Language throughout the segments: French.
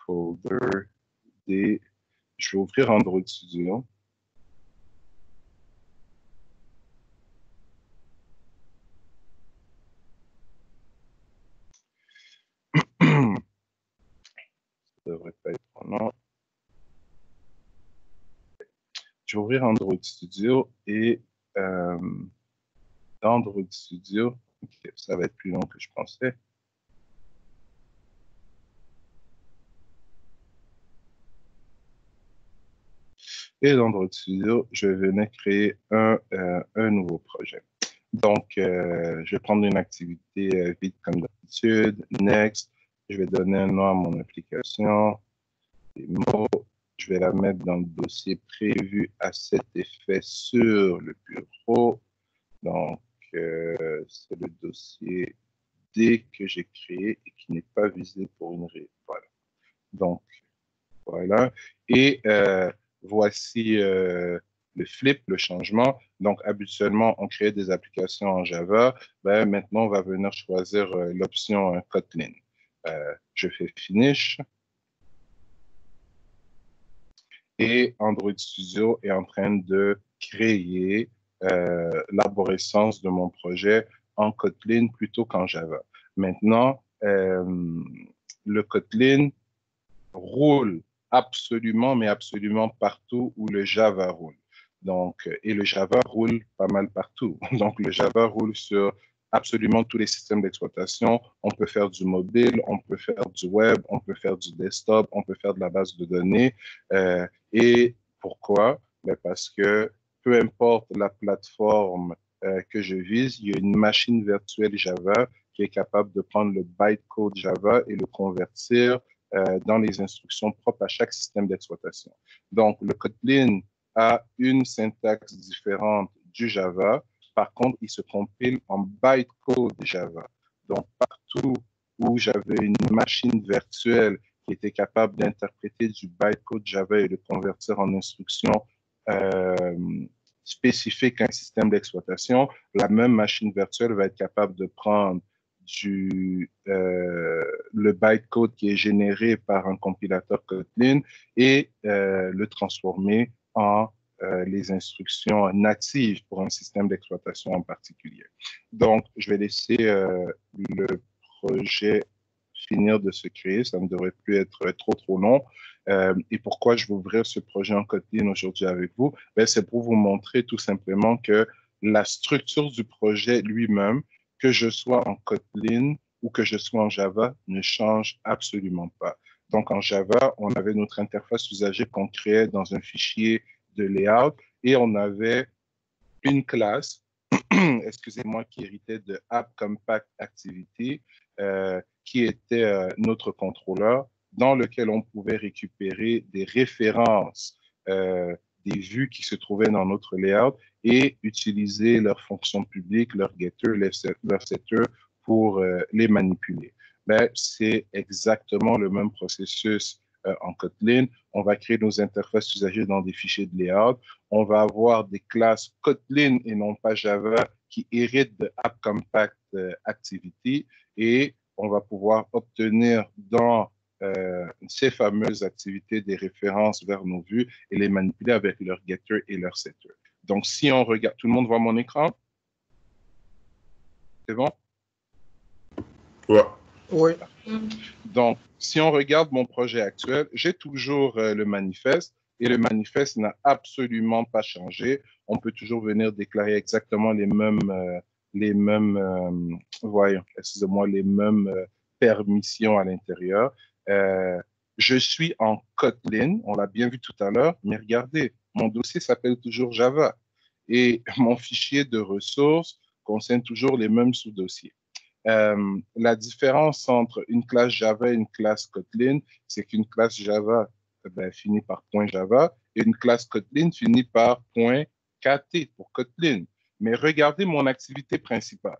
folder des... Je vais ouvrir Android Studio. Ça devrait pas être long. Je vais ouvrir Android Studio et dans Android Studio, okay, ça va être plus long que je pensais. Et dans Android Studio, je vais venir créer un nouveau projet. Donc, je vais prendre une activité vite comme d'habitude. Next, je vais donner un nom à mon application. Des mots. Je vais la mettre dans le dossier prévu à cet effet sur le bureau. Donc, c'est le dossier D que j'ai créé et qui n'est pas visé pour une raison. Voilà. Donc, voilà. Et voici le flip, le changement. Donc, habituellement, on crée des applications en Java. Ben, maintenant, on va venir choisir l'option Kotlin. Je fais Finish. Et Android Studio est en train de créer l'arborescence de mon projet en Kotlin plutôt qu'en Java. Maintenant, le Kotlin roule absolument, mais absolument partout où le Java roule. Donc, et le Java roule pas mal partout. Donc, le Java roule sur absolument tous les systèmes d'exploitation. On peut faire du mobile, on peut faire du web, on peut faire du desktop, on peut faire de la base de données. Et pourquoi? Ben parce que peu importe la plateforme que je vise, il y a une machine virtuelle Java qui est capable de prendre le bytecode Java et le convertir dans les instructions propres à chaque système d'exploitation. Donc, le Kotlin a une syntaxe différente du Java. Par contre, il se compile en bytecode Java. Donc, partout où j'avais une machine virtuelle qui était capable d'interpréter du bytecode Java et de convertir en instruction spécifique à un système d'exploitation, la même machine virtuelle va être capable de prendre le bytecode qui est généré par un compilateur Kotlin et le transformer en les instructions natives pour un système d'exploitation en particulier. Donc, je vais laisser le projet finir de se créer. Ça ne devrait plus être trop long. Et pourquoi je vais ouvrir ce projet en Kotlin aujourd'hui avec vous? Ben, c'est pour vous montrer tout simplement que la structure du projet lui-même, que je sois en Kotlin ou que je sois en Java, ne change absolument pas. Donc, en Java, on avait notre interface usager qu'on créait dans un fichier de layout et on avait une classe, excusez-moi, qui héritait de App Compact Activity, qui était notre contrôleur, dans lequel on pouvait récupérer des références, des vues qui se trouvaient dans notre layout et utiliser leurs fonctions publiques, leurs getters, leurs setters pour les manipuler. Ben, c'est exactement le même processus en Kotlin. On va créer nos interfaces usagers dans des fichiers de layout. On va avoir des classes Kotlin et non pas Java qui héritent de App Compact Activity et on va pouvoir obtenir dans ces fameuses activités des références vers nos vues et les manipuler avec leur getter et leur setter. Donc, si on regarde, tout le monde voit mon écran? C'est bon? Ouais. Oui. Donc, si on regarde mon projet actuel, j'ai toujours le manifeste et le manifeste n'a absolument pas changé. On peut toujours venir déclarer exactement les mêmes voyons, excusez-moi, les mêmes permissions à l'intérieur. Je suis en Kotlin, on l'a bien vu tout à l'heure, mais regardez, mon dossier s'appelle toujours Java et mon fichier de ressources concerne toujours les mêmes sous-dossiers. La différence entre une classe Java et une classe Kotlin, c'est qu'une classe Java finit par .java et une classe Kotlin finit par .kt pour Kotlin. Mais regardez mon activité principale.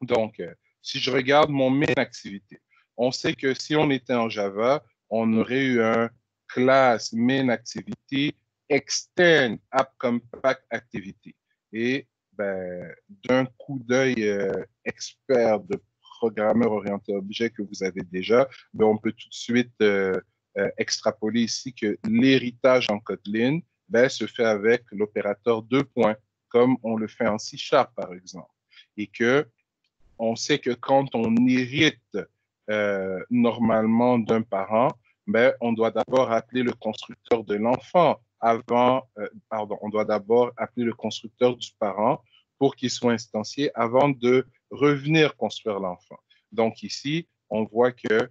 Donc, si je regarde mon main activité, on sait que si on était en Java, on aurait eu un class main activity extend app compact activity. Et d'un coup d'œil expert de programmeur orienté objet que vous avez déjà, ben, on peut tout de suite extrapoler ici que l'héritage en Kotlin ben, se fait avec l'opérateur 2 points, comme on le fait en C#, par exemple. Et que on sait que quand on hérite normalement d'un parent, ben, on doit d'abord appeler le constructeur de l'enfant on doit d'abord appeler le constructeur du parent pour qu'il soit instancié avant de revenir construire l'enfant. Donc ici, on voit que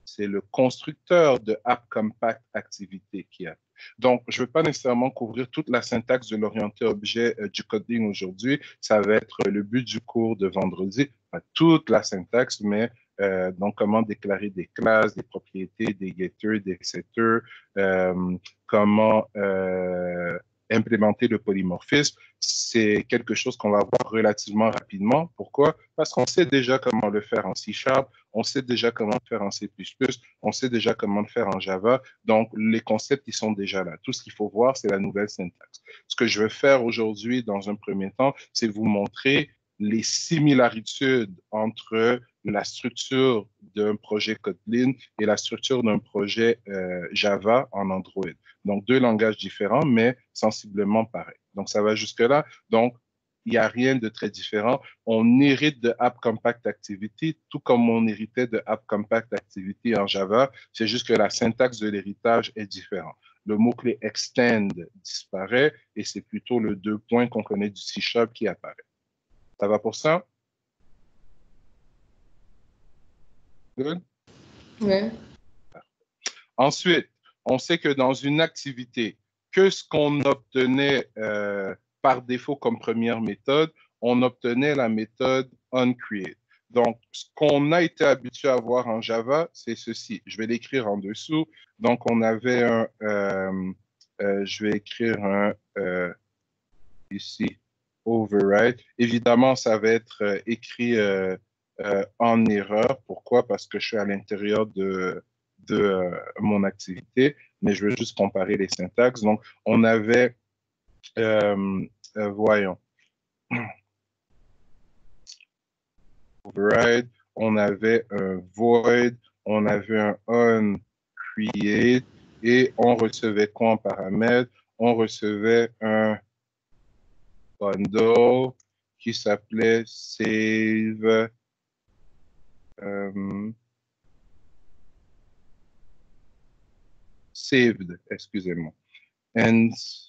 c'est le constructeur de App Compact Activité qui a. Donc, je ne veux pas nécessairement couvrir toute la syntaxe de l'orienté objet du coding aujourd'hui. Ça va être le but du cours de vendredi, pas toute la syntaxe, mais donc comment déclarer des classes, des propriétés, des getters, des setters, comment implémenter le polymorphisme. C'est quelque chose qu'on va voir relativement rapidement. Pourquoi? Parce qu'on sait déjà comment le faire en C#, on sait déjà comment le faire en C++, on sait déjà comment le faire en Java. Donc, les concepts, ils sont déjà là. Tout ce qu'il faut voir, c'est la nouvelle syntaxe. Ce que je veux faire aujourd'hui, dans un premier temps, c'est vous montrer les similarités entre la structure d'un projet Kotlin et la structure d'un projet Java en Android. Donc, deux langages différents, mais sensiblement pareils. Donc, ça va jusque-là. Donc, il n'y a rien de très différent. On hérite de App Compact Activity, tout comme on héritait de App Compact Activity en Java. C'est juste que la syntaxe de l'héritage est différente. Le mot-clé extend disparaît et c'est plutôt le 2 points qu'on connaît du C# qui apparaît. Ça va pour ça? Good? Ouais. Ensuite, on sait que dans une activité, que ce qu'on obtenait par défaut comme première méthode, on obtenait la méthode onCreate. Donc, ce qu'on a été habitué à voir en Java, c'est ceci. Je vais l'écrire en dessous. Donc, on avait je vais écrire ici, override. Évidemment, ça va être écrit en erreur. Pourquoi? Parce que je suis à l'intérieur de mon activité, mais je veux juste comparer les syntaxes. Donc, on avait, voyons, override, on avait un void, on avait un onCreate, et on recevait quoi en paramètre? On recevait un bundle qui s'appelait save saved, excusez-moi. Instance.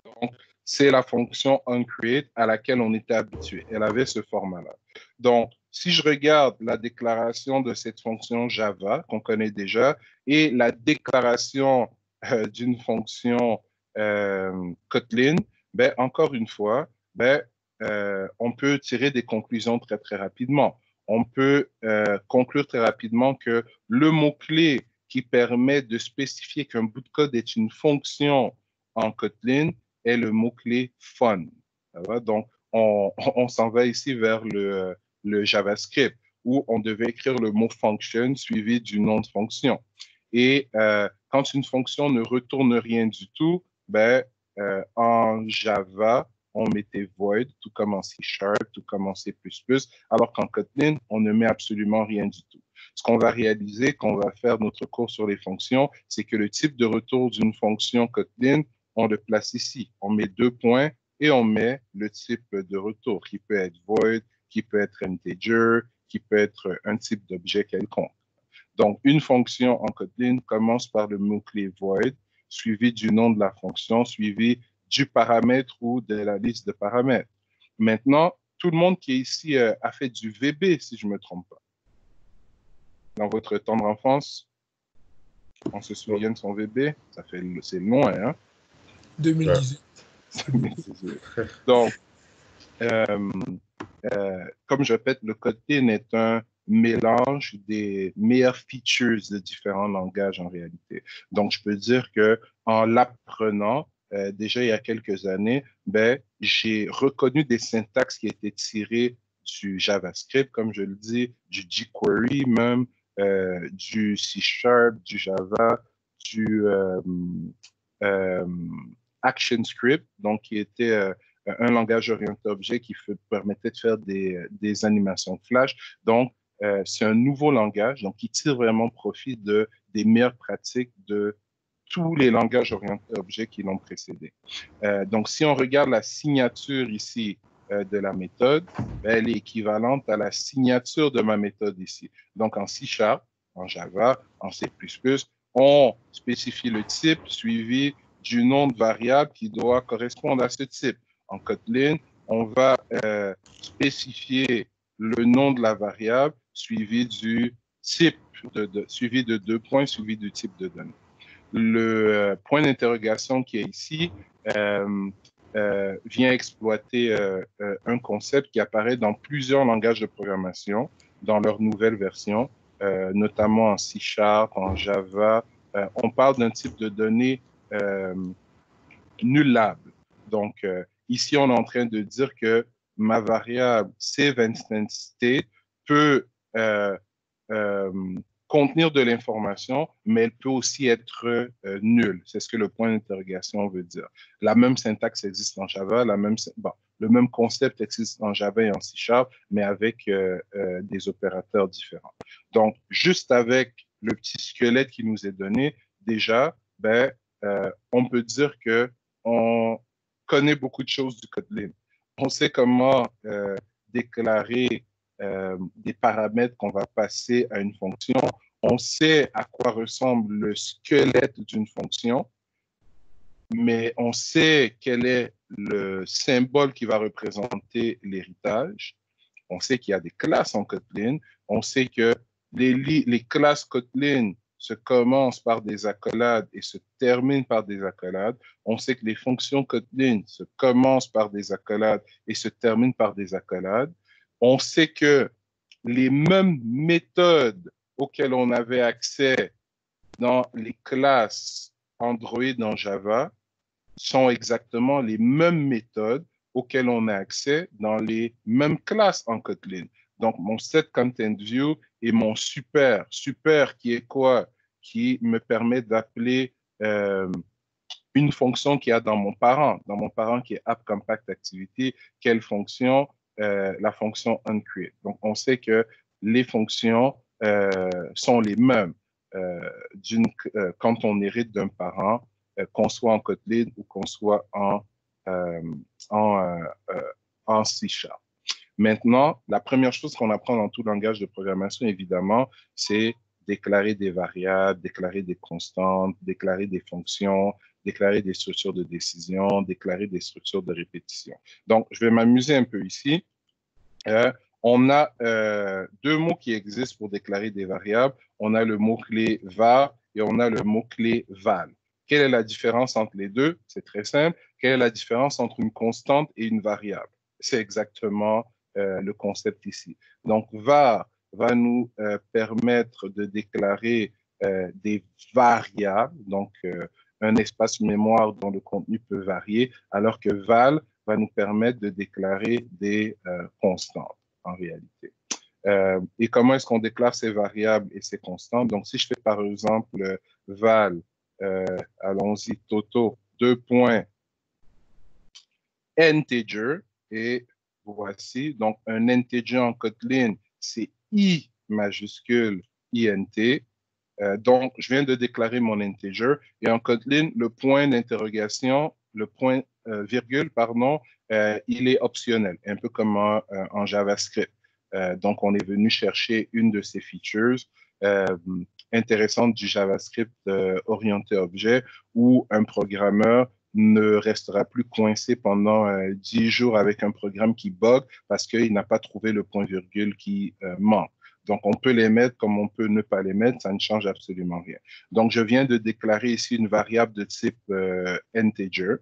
Donc, c'est la fonction onCreate à laquelle on était habitué. Elle avait ce format-là. Donc, si je regarde la déclaration de cette fonction Java qu'on connaît déjà et la déclaration d'une fonction Kotlin, ben, encore une fois, ben, on peut tirer des conclusions très, très rapidement. On peut conclure très rapidement que le mot-clé qui permet de spécifier qu'un bout de code est une fonction en Kotlin est le mot-clé fun. Donc, on s'en va ici vers le JavaScript où on devait écrire le mot function suivi du nom de fonction. Et quand une fonction ne retourne rien du tout, ben, en Java, on mettait void, tout comme en C#, tout comme en C++, alors qu'en Kotlin, on ne met absolument rien du tout. Ce qu'on va réaliser quand on va faire notre cours sur les fonctions, c'est que le type de retour d'une fonction Kotlin, on le place ici. On met 2 points et on met le type de retour qui peut être void, qui peut être integer, qui peut être un type d'objet quelconque. Donc, une fonction en Kotlin commence par le mot-clé void, suivi du nom de la fonction, suivi du paramètre ou de la liste de paramètres. Maintenant, tout le monde qui est ici a fait du VB, si je ne me trompe pas. Dans votre tendre enfance, on se souvient de son VB, c'est loin, hein? 2018. Donc, comme je répète, le Kotlin est un mélange des meilleures features de différents langages en réalité. Donc, je peux dire que en l'apprenant, déjà il y a quelques années, ben, j'ai reconnu des syntaxes qui étaient tirées du JavaScript, comme je le dis, du jQuery même, du C#, du Java, du ActionScript, donc qui était un langage orienté objet qui permettait de faire des animations Flash. Donc, c'est un nouveau langage donc, qui tire vraiment profit des meilleures pratiques de tous les langages orientés objets qui l'ont précédé. Donc, si on regarde la signature ici de la méthode, ben, elle est équivalente à la signature de ma méthode ici. Donc, en C#, en Java, en C++, on spécifie le type suivi du nom de variable qui doit correspondre à ce type. En Kotlin, on va spécifier le nom de la variable suivi du type, suivi de 2 points, suivi du type de données. Le point d'interrogation qui est ici vient exploiter un concept qui apparaît dans plusieurs langages de programmation dans leur nouvelle version, notamment en C#, en Java. On parle d'un type de données nullable. Donc, ici, on est en train de dire que ma variable save_instance_state peut contenir de l'information, mais elle peut aussi être nulle. C'est ce que le point d'interrogation veut dire. La même syntaxe existe en Java, le même concept existe en Java et en C#, mais avec des opérateurs différents. Donc, juste avec le petit squelette qui nous est donné, déjà, on peut dire qu'on connaît beaucoup de choses du Kotlin. On sait comment déclarer des paramètres qu'on va passer à une fonction. On sait à quoi ressemble le squelette d'une fonction, mais on sait quel est le symbole qui va représenter l'héritage. On sait qu'il y a des classes en Kotlin. On sait que les classes Kotlin se commencent par des accolades et se terminent par des accolades. On sait que les fonctions Kotlin se commencent par des accolades et se terminent par des accolades. On sait que les mêmes méthodes auxquelles on avait accès dans les classes Android en Java sont exactement les mêmes méthodes auxquelles on a accès dans les mêmes classes en Kotlin. Donc, mon setContentView et mon super qui est quoi? Qui me permet d'appeler une fonction qu'il y a dans mon parent qui est AppCompactActivity, quelle fonction? La fonction onCreate. Donc, on sait que les fonctions sont les mêmes quand on hérite d'un parent, qu'on soit en Kotlin ou qu'on soit en C#. Maintenant, la première chose qu'on apprend dans tout langage de programmation, évidemment, c'est déclarer des variables, déclarer des constantes, déclarer des fonctions, déclarer des structures de décision, déclarer des structures de répétition. Donc, je vais m'amuser un peu ici. On a deux mots qui existent pour déclarer des variables. On a le mot-clé var et on a le mot-clé val. Quelle est la différence entre les deux? C'est très simple. Quelle est la différence entre une constante et une variable? C'est exactement le concept ici. Donc, var va nous permettre de déclarer des variables, donc un espace mémoire dont le contenu peut varier, alors que val va nous permettre de déclarer des constantes en réalité. Et comment est-ce qu'on déclare ces variables et ces constantes? Donc, si je fais par exemple val, allons-y, toto, 2 points, integer, et voici, donc un integer en Kotlin, c'est I majuscule INT. Donc, je viens de déclarer mon integer, et en Kotlin, le point d'interrogation, le point virgule, pardon, il est optionnel, un peu comme en JavaScript. Donc, on est venu chercher une de ces features intéressantes du JavaScript orienté objet, où un programmeur ne restera plus coincé pendant 10 jours avec un programme qui bug parce qu'il n'a pas trouvé le point-virgule qui manque. Donc, on peut les mettre comme on peut ne pas les mettre, ça ne change absolument rien. Donc, je viens de déclarer ici une variable de type integer.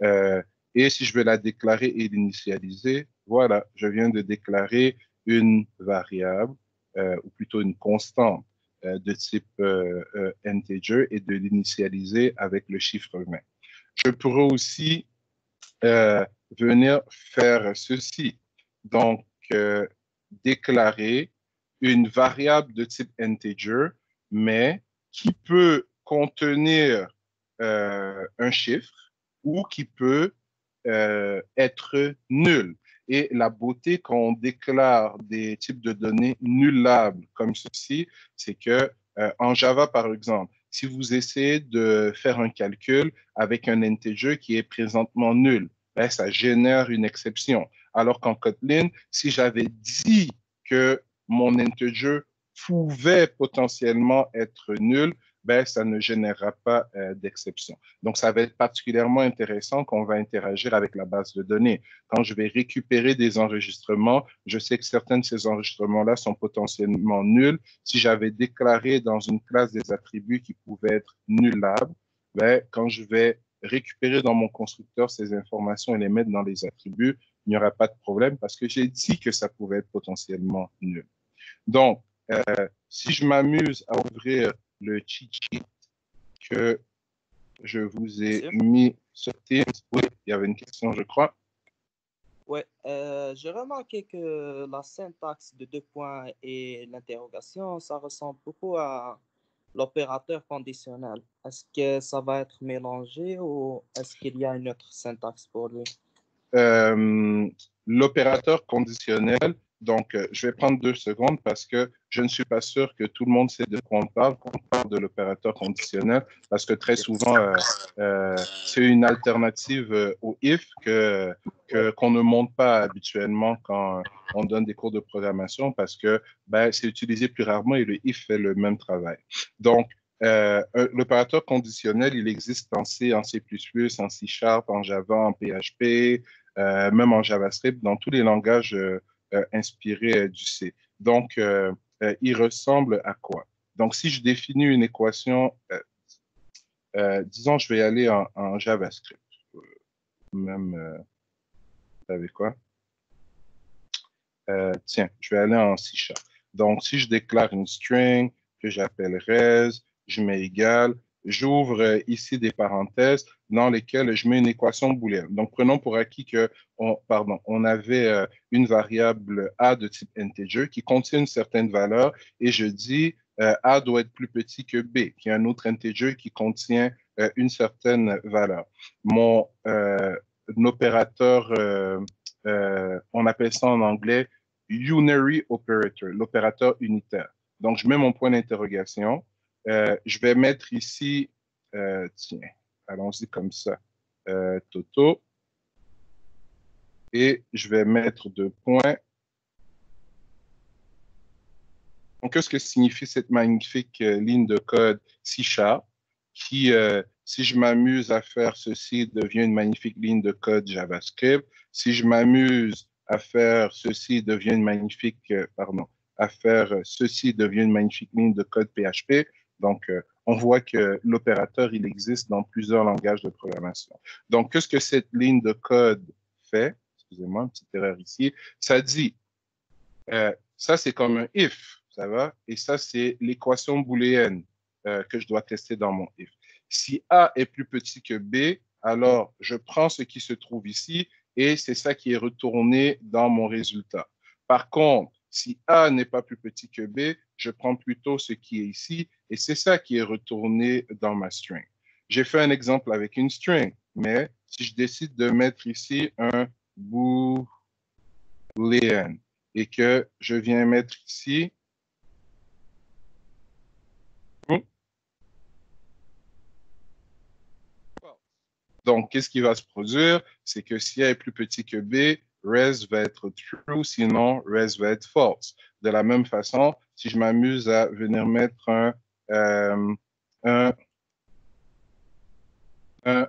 Et si je veux la déclarer et l'initialiser, voilà, je viens de déclarer une variable, ou plutôt une constante de type integer et de l'initialiser avec le chiffre 20. Je pourrais aussi venir faire ceci. Donc, déclarer une variable de type integer, mais qui peut contenir un chiffre ou qui peut être nul. Et la beauté quand on déclare des types de données nullables comme ceci, c'est que en Java, par exemple, si vous essayez de faire un calcul avec un integer qui est présentement nul, ben, ça génère une exception. Alors qu'en Kotlin, si j'avais dit que mon integer pouvait potentiellement être nul, ben, ça ne générera pas d'exception. Donc, ça va être particulièrement intéressant quand on va interagir avec la base de données. Quand je vais récupérer des enregistrements, je sais que certains de ces enregistrements-là sont potentiellement nuls. Si j'avais déclaré dans une classe des attributs qui pouvaient être nullables, ben, quand je vais récupérer dans mon constructeur ces informations et les mettre dans les attributs, il n'y aura pas de problème parce que j'ai dit que ça pouvait être potentiellement nul. Donc, si je m'amuse à ouvrir le cheat sheet que je vous ai mis sur Teams, oui, il y avait une question, je crois. Oui, j'ai remarqué que la syntaxe de deux points et l'interrogation, ça ressemble beaucoup à l'opérateur conditionnel. Est-ce que ça va être mélangé ou est-ce qu'il y a une autre syntaxe pour lui? L'opérateur conditionnel, donc je vais prendre 2 secondes parce que je ne suis pas sûr que tout le monde sait de quoi on parle quand on parle de l'opérateur conditionnel, parce que très souvent, c'est une alternative au if qu'on ne montre pas habituellement quand on donne des cours de programmation parce que ben, c'est utilisé plus rarement et le if fait le même travail. Donc, l'opérateur conditionnel, il existe en C, en C++, en C#, en Java, en PHP, même en JavaScript, dans tous les langages inspirés du C. Donc, il ressemble à quoi? Donc, si je définis une équation, disons, je vais aller en JavaScript. Même, vous savez quoi? Tiens, je vais aller en C#. Donc, si je déclare une string que j'appelle res, je mets égal, j'ouvre ici des parenthèses dans lesquelles je mets une équation booléenne. Donc, prenons pour acquis que, on avait une variable a de type integer qui contient une certaine valeur et je dis a doit être plus petit que b, qui est un autre integer qui contient une certaine valeur. Mon opérateur, on appelle ça en anglais unary operator, l'opérateur unitaire. Donc, je mets mon point d'interrogation. Je vais mettre ici, tiens, allons-y comme ça, Toto. Et je vais mettre 2 points. Donc, qu'est-ce que signifie cette magnifique ligne de code C# qui, si je m'amuse à faire ceci, devient une magnifique ligne de code JavaScript. Si je m'amuse à faire ceci, devient une magnifique, à faire ceci, devient une magnifique ligne de code PHP. Donc, on voit que l'opérateur, il existe dans plusieurs langages de programmation. Donc, qu'est-ce que cette ligne de code fait? Excusez-moi, une petite erreur ici. Ça dit, ça, c'est comme un if, ça va? Et ça, c'est l'équation booléenne que je dois tester dans mon if. Si A est plus petit que B, alors je prends ce qui se trouve ici et c'est ça qui est retourné dans mon résultat. Par contre, si A n'est pas plus petit que B, je prends plutôt ce qui est ici et c'est ça qui est retourné dans ma string. J'ai fait un exemple avec une string, mais si je décide de mettre ici un boolean et que je viens mettre ici donc, qu'est-ce qui va se produire? C'est que si A est plus petit que B, res va être true, sinon res va être false. De la même façon, si je m'amuse à venir mettre un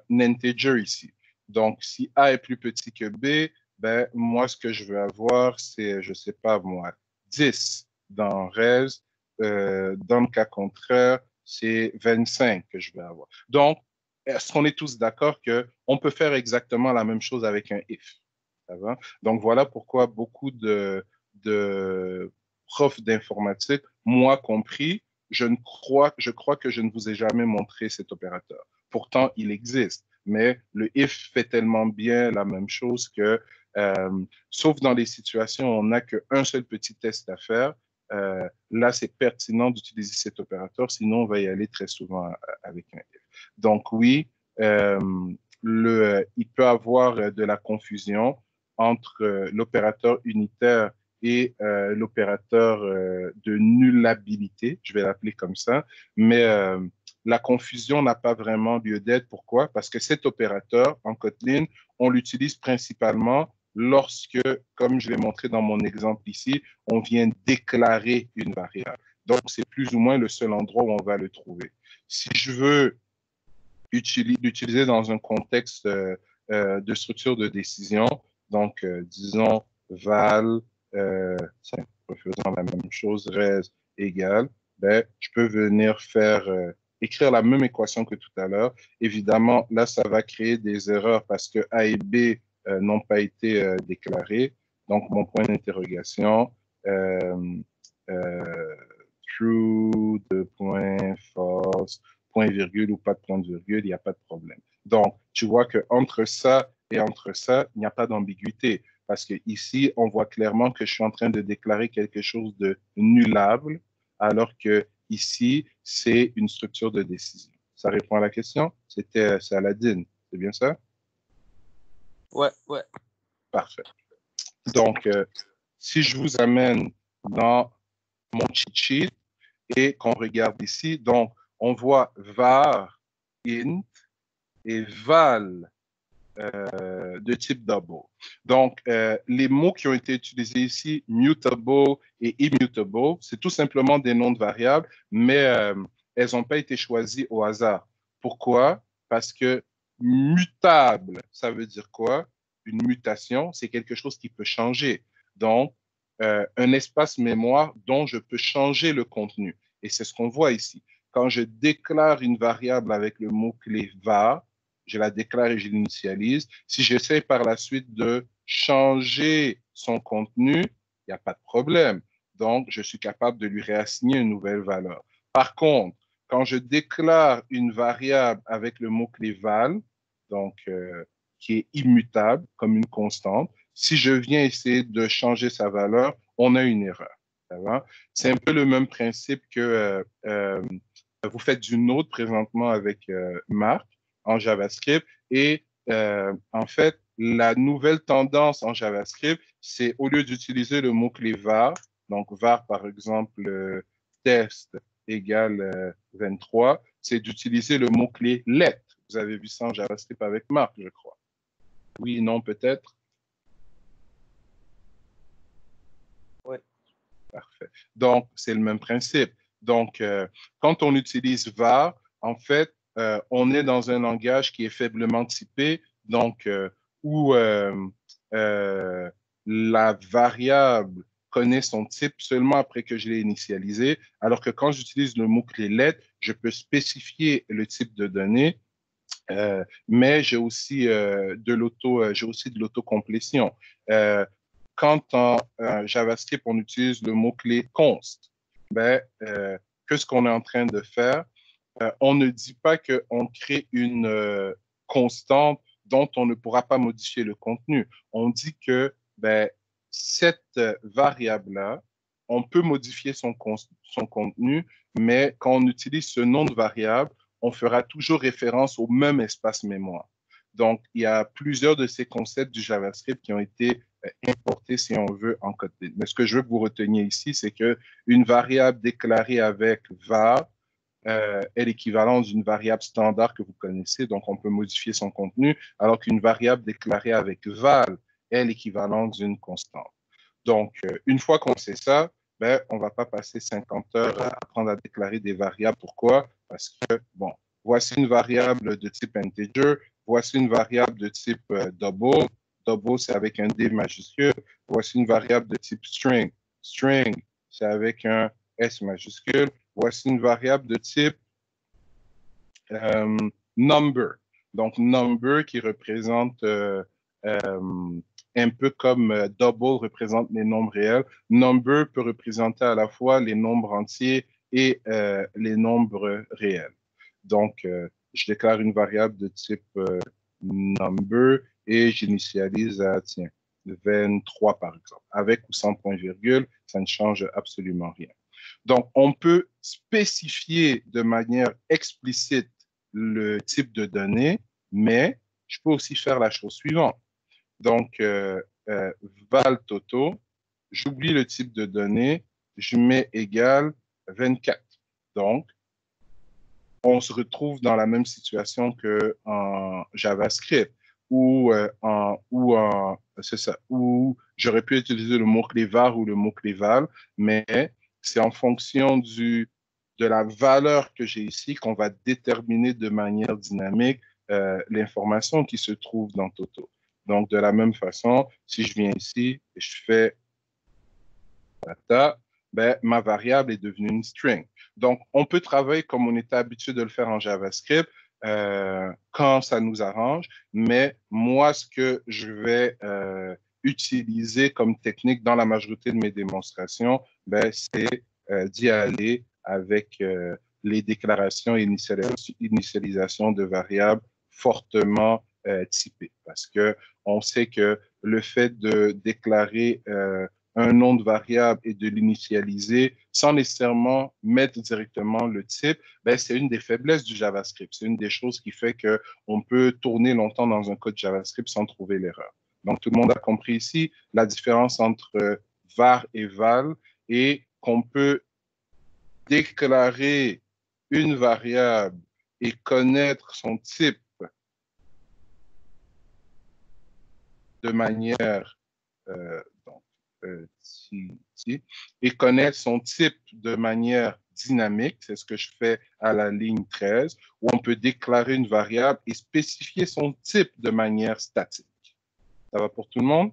integer ici. Donc, si A est plus petit que B, ben, moi, ce que je veux avoir, c'est, je ne sais pas moi, 10 dans res. Dans le cas contraire, c'est 25 que je vais avoir. Donc, est-ce qu'on est tous d'accord qu'on peut faire exactement la même chose avec un if? Ça va? Donc, voilà pourquoi beaucoup de profs d'informatique, moi compris, je crois que je ne vous ai jamais montré cet opérateur. Pourtant, il existe, mais le if fait tellement bien la même chose que, sauf dans les situations où on n'a qu'un seul petit test à faire, là, c'est pertinent d'utiliser cet opérateur, sinon on va y aller très souvent avec un if. Donc oui, il peut avoir de la confusion entre l'opérateur unitaire et l'opérateur de nullabilité, je vais l'appeler comme ça, mais la confusion n'a pas vraiment lieu d'être. Pourquoi? Parce que cet opérateur en Kotlin, on l'utilise principalement lorsque, comme je l'ai montré dans mon exemple ici, on vient déclarer une variable. Donc, c'est plus ou moins le seul endroit où on va le trouver. Si je veux l'utiliser dans un contexte de structure de décision, donc disons val, faisant la même chose, res égale, ben, je peux venir faire écrire la même équation que tout à l'heure. Évidemment, là, ça va créer des erreurs parce que A et B n'ont pas été déclarés. Donc, mon point d'interrogation, true, deux points, false, point virgule ou pas de point virgule, il n'y a pas de problème. Donc, tu vois qu'entre ça et entre ça, il n'y a pas d'ambiguïté. Parce que ici, on voit clairement que je suis en train de déclarer quelque chose de nullable, alors que ici, c'est une structure de décision. Ça répond à la question? C'est Aladdin, c'est bien ça? Ouais. Parfait. Donc, si je vous amène dans mon cheat sheet et qu'on regarde ici, donc, on voit var, int et val de type double. Donc, les mots qui ont été utilisés ici, mutable et immutable, c'est tout simplement des noms de variables, mais elles n'ont pas été choisies au hasard. Pourquoi? Parce que mutable, ça veut dire quoi? Une mutation, c'est quelque chose qui peut changer. Donc, un espace mémoire dont je peux changer le contenu. Et c'est ce qu'on voit ici. Quand je déclare une variable avec le mot-clé var, je la déclare et je l'initialise. Si j'essaie par la suite de changer son contenu, il n'y a pas de problème. Donc, je suis capable de lui réassigner une nouvelle valeur. Par contre, quand je déclare une variable avec le mot-clé val, donc qui est immutable comme une constante, si je viens essayer de changer sa valeur, on a une erreur. C'est un peu le même principe que vous faites du Node présentement avec Marc en JavaScript. Et en fait, la nouvelle tendance en JavaScript, c'est au lieu d'utiliser le mot-clé var, donc var par exemple test égale 23, c'est d'utiliser le mot-clé let. Vous avez vu ça en JavaScript avec Marc, je crois. Oui, non, peut-être? Oui. Parfait. Donc, c'est le même principe. Donc, quand on utilise var, en fait, on est dans un langage qui est faiblement typé, donc où la variable connaît son type seulement après que je l'ai initialisé, alors que quand j'utilise le mot-clé let, je peux spécifier le type de données, mais j'ai aussi de l'autocomplétion. Quand en JavaScript, on utilise le mot-clé const, ben, qu'est-ce qu'on est en train de faire? On ne dit pas qu'on crée une constante dont on ne pourra pas modifier le contenu. On dit que ben, cette variable-là, on peut modifier son contenu, mais quand on utilise ce nom de variable, on fera toujours référence au même espace mémoire. Donc, il y a plusieurs de ces concepts du JavaScript qui ont été importés, si on veut, en Kotlin. Mais ce que je veux que vous reteniez ici, c'est qu'une variable déclarée avec var est l'équivalent d'une variable standard que vous connaissez, donc on peut modifier son contenu, alors qu'une variable déclarée avec val est l'équivalent d'une constante. Donc, une fois qu'on sait ça, ben, on ne va pas passer 50 heures à apprendre à déclarer des variables. Pourquoi? Parce que, bon, voici une variable de type integer, voici une variable de type double. Double, c'est avec un D majuscule. Voici une variable de type string. String, c'est avec un S majuscule. Voici une variable de type number. Donc, number qui représente un peu comme double représente les nombres réels. Number peut représenter à la fois les nombres entiers et les nombres réels. Donc, je déclare une variable de type number et j'initialise à, tiens, 23 par exemple. Avec ou sans point virgule, ça ne change absolument rien. Donc, on peut spécifier de manière explicite le type de données, mais je peux aussi faire la chose suivante. Donc, val toto, j'oublie le type de données, je mets égal 24. Donc, on se retrouve dans la même situation qu'en JavaScript où j'aurais pu utiliser le mot-clé var ou le mot-clé val, mais c'est en fonction de la valeur que j'ai ici qu'on va déterminer de manière dynamique l'information qui se trouve dans Toto. Donc, de la même façon, si je viens ici et je fais data, ben, ma variable est devenue une string. Donc, on peut travailler comme on était habitué de le faire en JavaScript quand ça nous arrange, mais moi, ce que je vais utiliser comme technique dans la majorité de mes démonstrations, ben, c'est d'y aller avec les déclarations et initialisation de variables fortement typées. Parce que on sait que le fait de déclarer un nom de variable et de l'initialiser sans nécessairement mettre directement le type, ben, c'est une des faiblesses du JavaScript. C'est une des choses qui fait qu'on peut tourner longtemps dans un code JavaScript sans trouver l'erreur. Donc, tout le monde a compris ici la différence entre var et val et qu'on peut déclarer une variable et connaître son type de manière et connaître son type de manière dynamique, c'est ce que je fais à la ligne 13, où on peut déclarer une variable et spécifier son type de manière statique. Ça va pour tout le monde?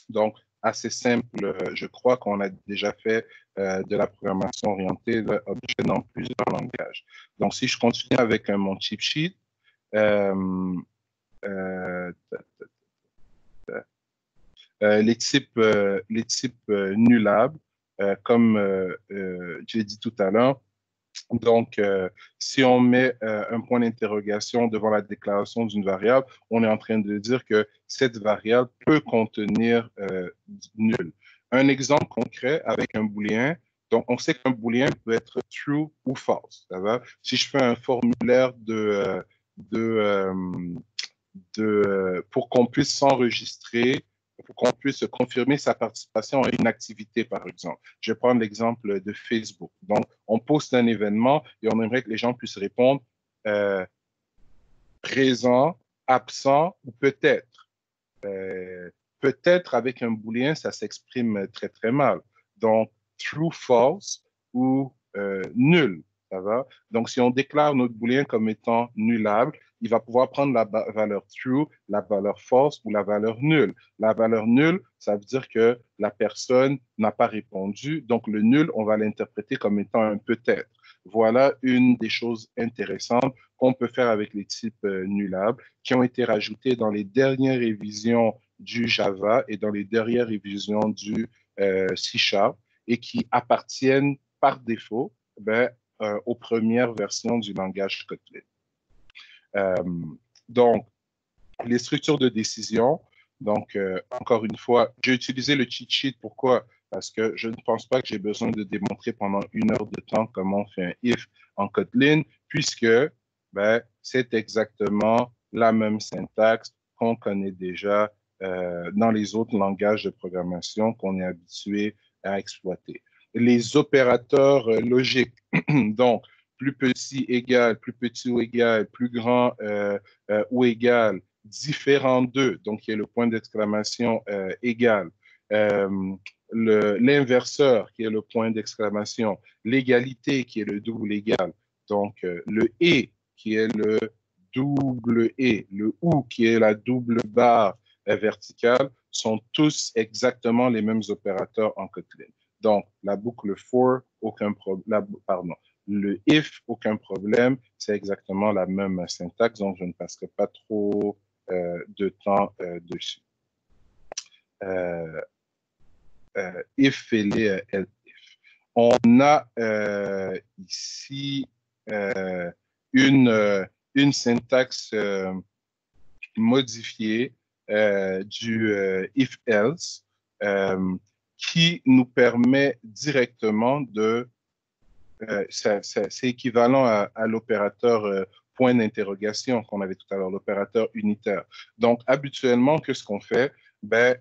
Donc, assez simple, je crois qu'on a déjà fait de la programmation orientée objet dans plusieurs langages. Donc, si je continue avec mon cheat sheet, les types nullables, comme j'ai dit tout à l'heure. Donc, si on met un point d'interrogation devant la déclaration d'une variable, on est en train de dire que cette variable peut contenir nul. Un exemple concret avec un booléen, donc on sait qu'un booléen peut être true ou false. Ça va? Si je fais un formulaire pour qu'on puisse s'enregistrer, pour qu'on puisse confirmer sa participation à une activité, par exemple. Je vais prendre l'exemple de Facebook. Donc, on poste un événement et on aimerait que les gens puissent répondre présent, absent ou peut-être. Peut-être avec un booléen, ça s'exprime très, très mal. Donc, true, false ou nul. Ça va? Donc, si on déclare notre booléen comme étant nullable, il va pouvoir prendre la valeur true, la valeur false ou la valeur nulle. La valeur nulle, ça veut dire que la personne n'a pas répondu. Donc, le nul, on va l'interpréter comme étant un peut-être. Voilà une des choses intéressantes qu'on peut faire avec les types nullables qui ont été rajoutés dans les dernières révisions du Java et dans les dernières révisions du C# et qui appartiennent par défaut aux premières versions du langage Kotlin. Donc, les structures de décision. Donc, encore une fois, j'ai utilisé le cheat sheet. Pourquoi? Parce que je ne pense pas que j'ai besoin de démontrer pendant 1 heure de temps comment on fait un if en Kotlin, puisque c'est exactement la même syntaxe qu'on connaît déjà dans les autres langages de programmation qu'on est habitué à exploiter. Les opérateurs logiques, donc, plus petit égale, plus petit ou égal, plus grand ou égal, différent d'eux, donc il y a le point d'exclamation égal, l'inverseur qui est le point d'exclamation, l'égalité qui est le double égal, donc le et qui est le double et, le ou qui est la double barre verticale, sont tous exactement les mêmes opérateurs en Kotlin. Donc, la boucle for, aucun problème, pardon. Le if, aucun problème, c'est exactement la même syntaxe, donc je ne passerai pas trop de temps dessus. If et les else if. On a ici une syntaxe modifiée du if-else qui nous permet directement de c'est équivalent à l'opérateur point d'interrogation qu'on avait tout à l'heure, l'opérateur unitaire. Donc, habituellement, qu'est-ce qu'on fait? Ben,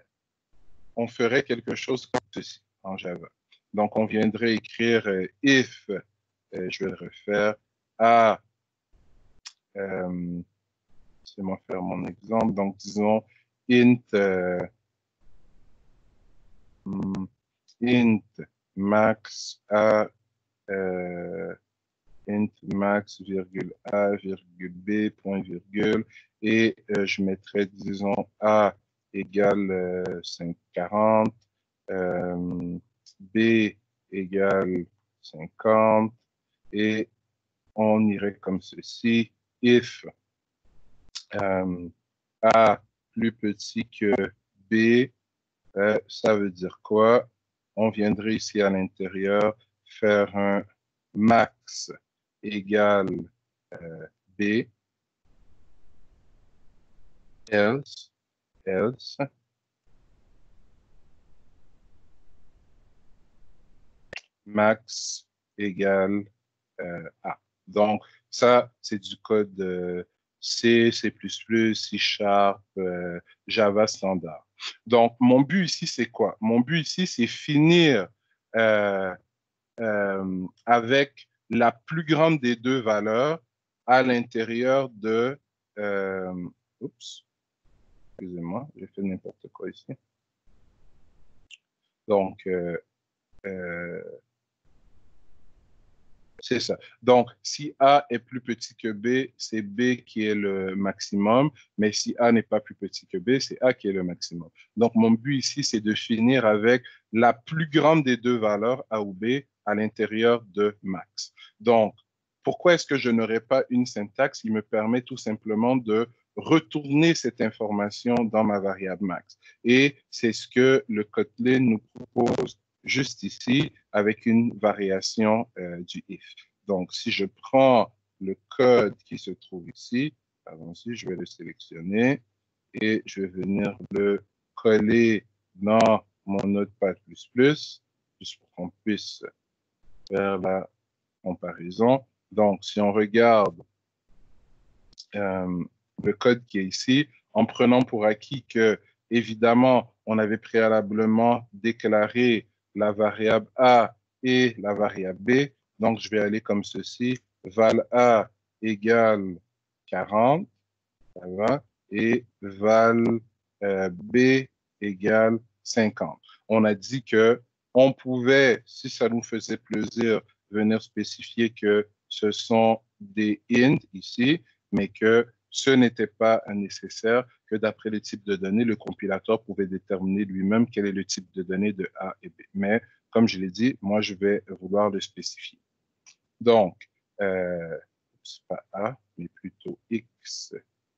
on ferait quelque chose comme ceci en Java. Donc, on viendrait écrire if, je vais le refaire, a, laissez-moi faire mon exemple, donc disons int, int max a, int max virgule a virgule b point virgule, et je mettrais, disons, a égale 540, b égale 50, et on irait comme ceci, if a plus petit que b, ça veut dire quoi? On viendrait ici à l'intérieur faire un max égale b, else, max égale a. Donc, ça, c'est du code C, C++, C Sharp, Java standard. Donc, mon but ici, c'est quoi? Mon but ici, c'est finir avec la plus grande des deux valeurs à l'intérieur de... oups, excusez-moi, j'ai fait n'importe quoi ici. Donc, c'est ça. Donc, si A est plus petit que B, c'est B qui est le maximum, mais si A n'est pas plus petit que B, c'est A qui est le maximum. Donc, mon but ici, c'est de finir avec la plus grande des deux valeurs, A ou B, à l'intérieur de max. Donc, pourquoi est-ce que je n'aurais pas une syntaxe qui me permet tout simplement de retourner cette information dans ma variable max? Et c'est ce que le Kotlin nous propose juste ici avec une variation du if. Donc, si je prends le code qui se trouve ici, allons-y, je vais le sélectionner et je vais venir le coller dans mon Notepad++, juste pour qu'on puisse faire la comparaison. Donc, si on regarde le code qui est ici, en prenant pour acquis que, évidemment, on avait préalablement déclaré la variable A et la variable B. Donc, je vais aller comme ceci, val A égale 40, ça va, et val B égale 50. On a dit que on pouvait, si ça nous faisait plaisir, venir spécifier que ce sont des int ici, mais que ce n'était pas nécessaire, que d'après le type de données, le compilateur pouvait déterminer lui-même quel est le type de données de A et B. Mais, comme je l'ai dit, moi, je vais vouloir le spécifier. Donc, c'est pas A, mais plutôt X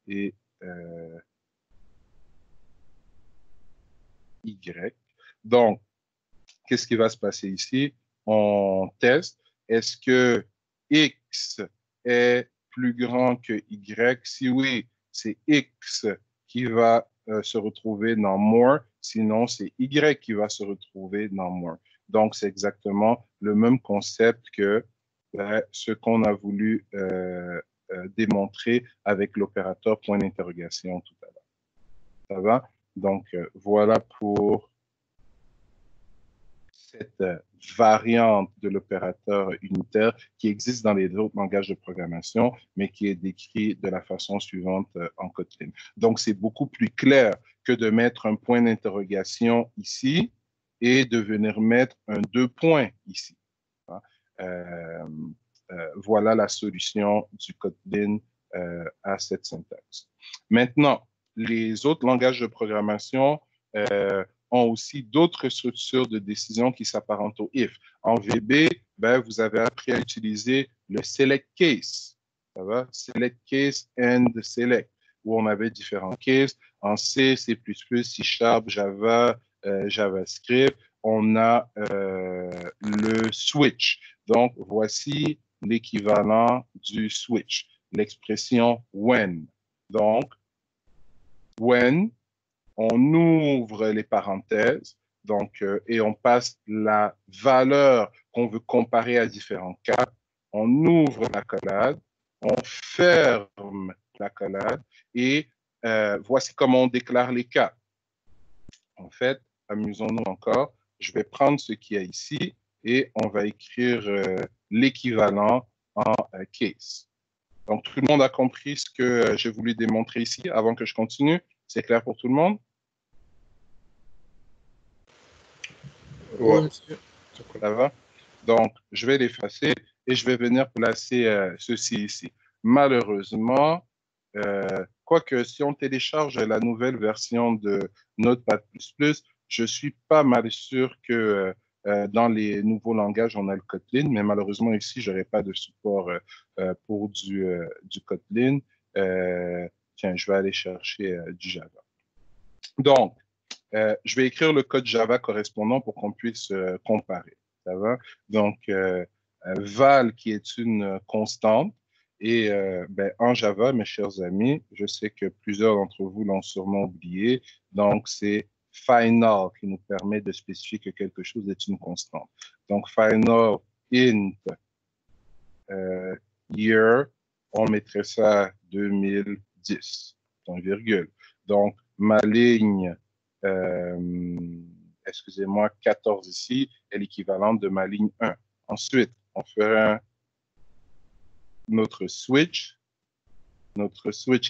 et Y. Donc, qu'est-ce qui va se passer ici? On teste. Est-ce que X est plus grand que Y? Si oui, c'est X qui va se retrouver dans more. Sinon, c'est Y qui va se retrouver dans more. Donc, c'est exactement le même concept que ce qu'on a voulu démontrer avec l'opérateur point d'interrogation tout à l'heure. Ça va? Donc, voilà pour cette variante de l'opérateur unitaire qui existe dans les autres langages de programmation, mais qui est décrit de la façon suivante en Kotlin. Donc, c'est beaucoup plus clair que de mettre un point d'interrogation ici et de venir mettre un 2 points ici. Voilà la solution du Kotlin à cette syntaxe. Maintenant, les autres langages de programmation ont aussi d'autres structures de décision qui s'apparentent au if. En VB, ben, vous avez appris à utiliser le select case. Ça va? Select case and select, où on avait différents cases. En C, C++, C Sharp, Java, JavaScript, on a le switch. Donc, voici l'équivalent du switch, l'expression when. Donc, when, on ouvre les parenthèses, donc, et on passe la valeur qu'on veut comparer à différents cas. On ouvre l'accolade on ferme l'accolade et voici comment on déclare les cas. En fait, amusons-nous encore. Je vais prendre ce qu'il y a ici et on va écrire l'équivalent en case. Donc, tout le monde a compris ce que j'ai voulu démontrer ici avant que je continue. C'est clair pour tout le monde? Oui, monsieur. Ça va? Donc, je vais l'effacer et je vais venir placer ceci ici. Malheureusement, quoique si on télécharge la nouvelle version de Notepad++, je suis pas mal sûr que dans les nouveaux langages, on a le Kotlin, mais malheureusement ici, je n'aurai pas de support pour du Kotlin. Tiens, je vais aller chercher du Java. Donc, je vais écrire le code Java correspondant pour qu'on puisse comparer. Ça va? Donc, val qui est une constante. Et en Java, mes chers amis, je sais que plusieurs d'entre vous l'ont sûrement oublié. Donc, c'est final qui nous permet de spécifier que quelque chose est une constante. Donc, final int year, on mettrait ça 2010, en virgule. Donc, ma ligne excusez-moi, 14 ici est l'équivalent de ma ligne 1. Ensuite, on ferait notre switch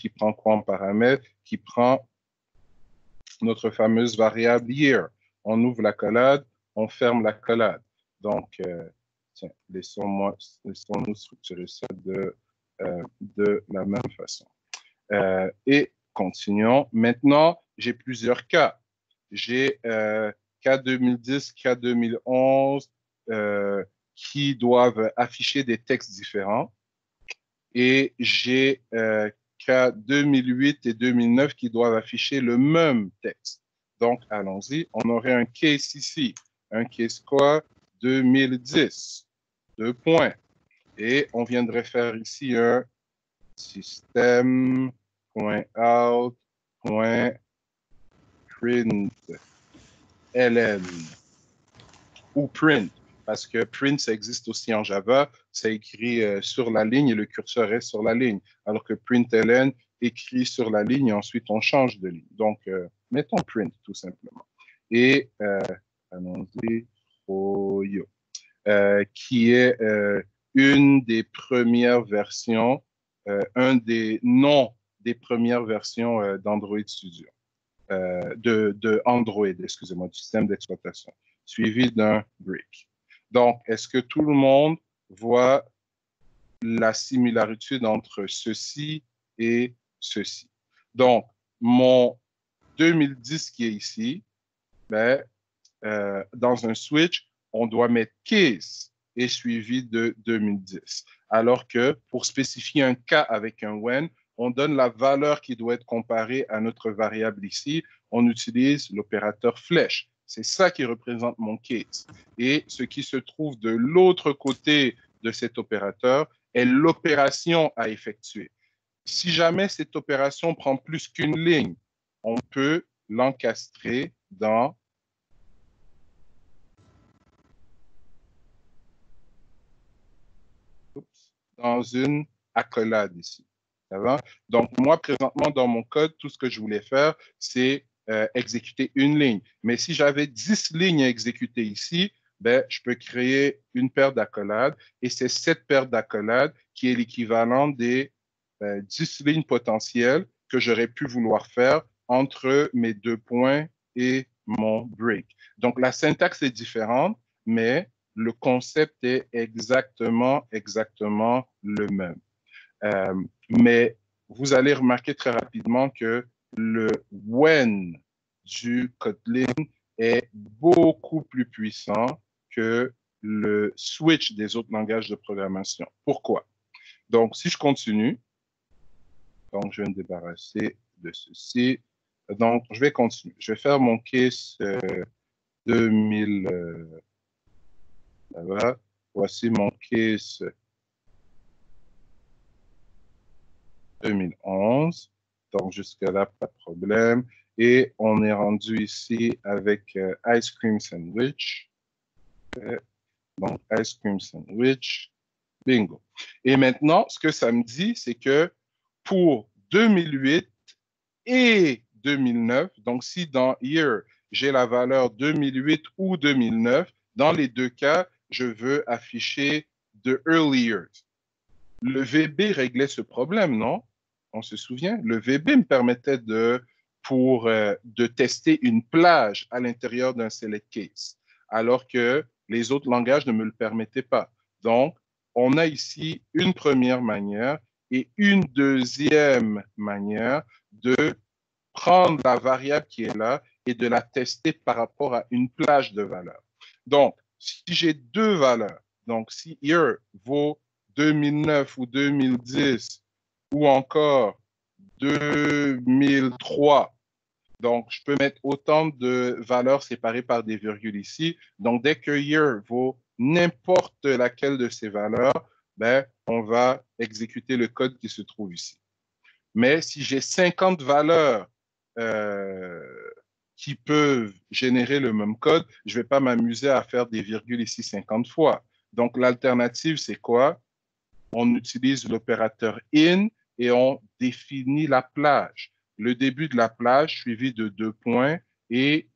qui prend quoi en paramètre? Qui prend notre fameuse variable year. On ouvre l'accolade, on ferme l'accolade. Donc, tiens, laissons-nous structurer ça de la même façon. Et continuons. Maintenant, j'ai plusieurs cas. J'ai cas 2010, cas 2011 qui doivent afficher des textes différents. Et j'ai cas 2008 et 2009 qui doivent afficher le même texte. Donc, allons-y. On aurait un case ici. Un case quoi? 2010. 2 points. Et on viendrait faire ici un system.out.print ln ou print, parce que print, ça existe aussi en Java, ça écrit sur la ligne et le curseur est sur la ligne, alors que println écrit sur la ligne et ensuite on change de ligne. Donc, mettons print tout simplement. Et, allons-y, qui est une des premières versions, un des noms des premières versions d'Android Studio, de Android, excusez-moi, du système d'exploitation, suivi d'un break. Donc, est-ce que tout le monde voit la similarité entre ceci et ceci? Donc, mon 2010 qui est ici, ben, dans un switch, on doit mettre case et suivi de 2010. Alors que pour spécifier un cas avec un when, on donne la valeur qui doit être comparée à notre variable ici. On utilise l'opérateur flèche. C'est ça qui représente mon case. Et ce qui se trouve de l'autre côté de cet opérateur est l'opération à effectuer. Si jamais cette opération prend plus qu'une ligne, on peut l'encastrer dans une accolade ici. Ça va? Donc, moi, présentement, dans mon code, tout ce que je voulais faire, c'est exécuter une ligne. Mais si j'avais 10 lignes à exécuter ici, ben, je peux créer une paire d'accolades et c'est cette paire d'accolades qui est l'équivalent des 10 lignes potentielles que j'aurais pu vouloir faire entre mes 2 points et mon break. Donc, la syntaxe est différente, mais le concept est exactement le même. Mais vous allez remarquer très rapidement que le when du Kotlin est beaucoup plus puissant que le switch des autres langages de programmation. Pourquoi? Donc, si je continue, donc je vais me débarrasser de ceci. Donc, je vais continuer. Je vais faire mon case 2000. Ça va. Voici mon case 2011. Donc, jusqu'à là, pas de problème. Et on est rendu ici avec Ice Cream Sandwich. Donc, Ice Cream Sandwich. Bingo. Et maintenant, ce que ça me dit, c'est que pour 2008 et 2009, donc si dans year, j'ai la valeur 2008 ou 2009, dans les deux cas, je veux afficher the early years. Le VB réglait ce problème, non? On se souvient? Le VB me permettait de tester une plage à l'intérieur d'un select case, alors que les autres langages ne me le permettaient pas. Donc, on a ici une première manière et une deuxième manière de prendre la variable qui est là et de la tester par rapport à une plage de valeurs. Donc, si j'ai deux valeurs, donc si year vaut 2009 ou 2010 ou encore 2003, donc je peux mettre autant de valeurs séparées par des virgules ici. Donc, dès que year vaut n'importe laquelle de ces valeurs, ben, on va exécuter le code qui se trouve ici. Mais si j'ai 50 valeurs qui peuvent générer le même code, je ne vais pas m'amuser à faire des virgules ici 50 fois. Donc, l'alternative, c'est quoi? On utilise l'opérateur in et on définit la plage. Le début de la plage suivi de 2 points et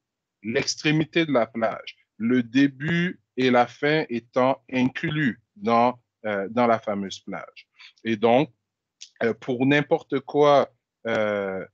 l'extrémité de la plage. Le début et la fin étant inclus dans la fameuse plage. Et donc, pour n'importe quoi,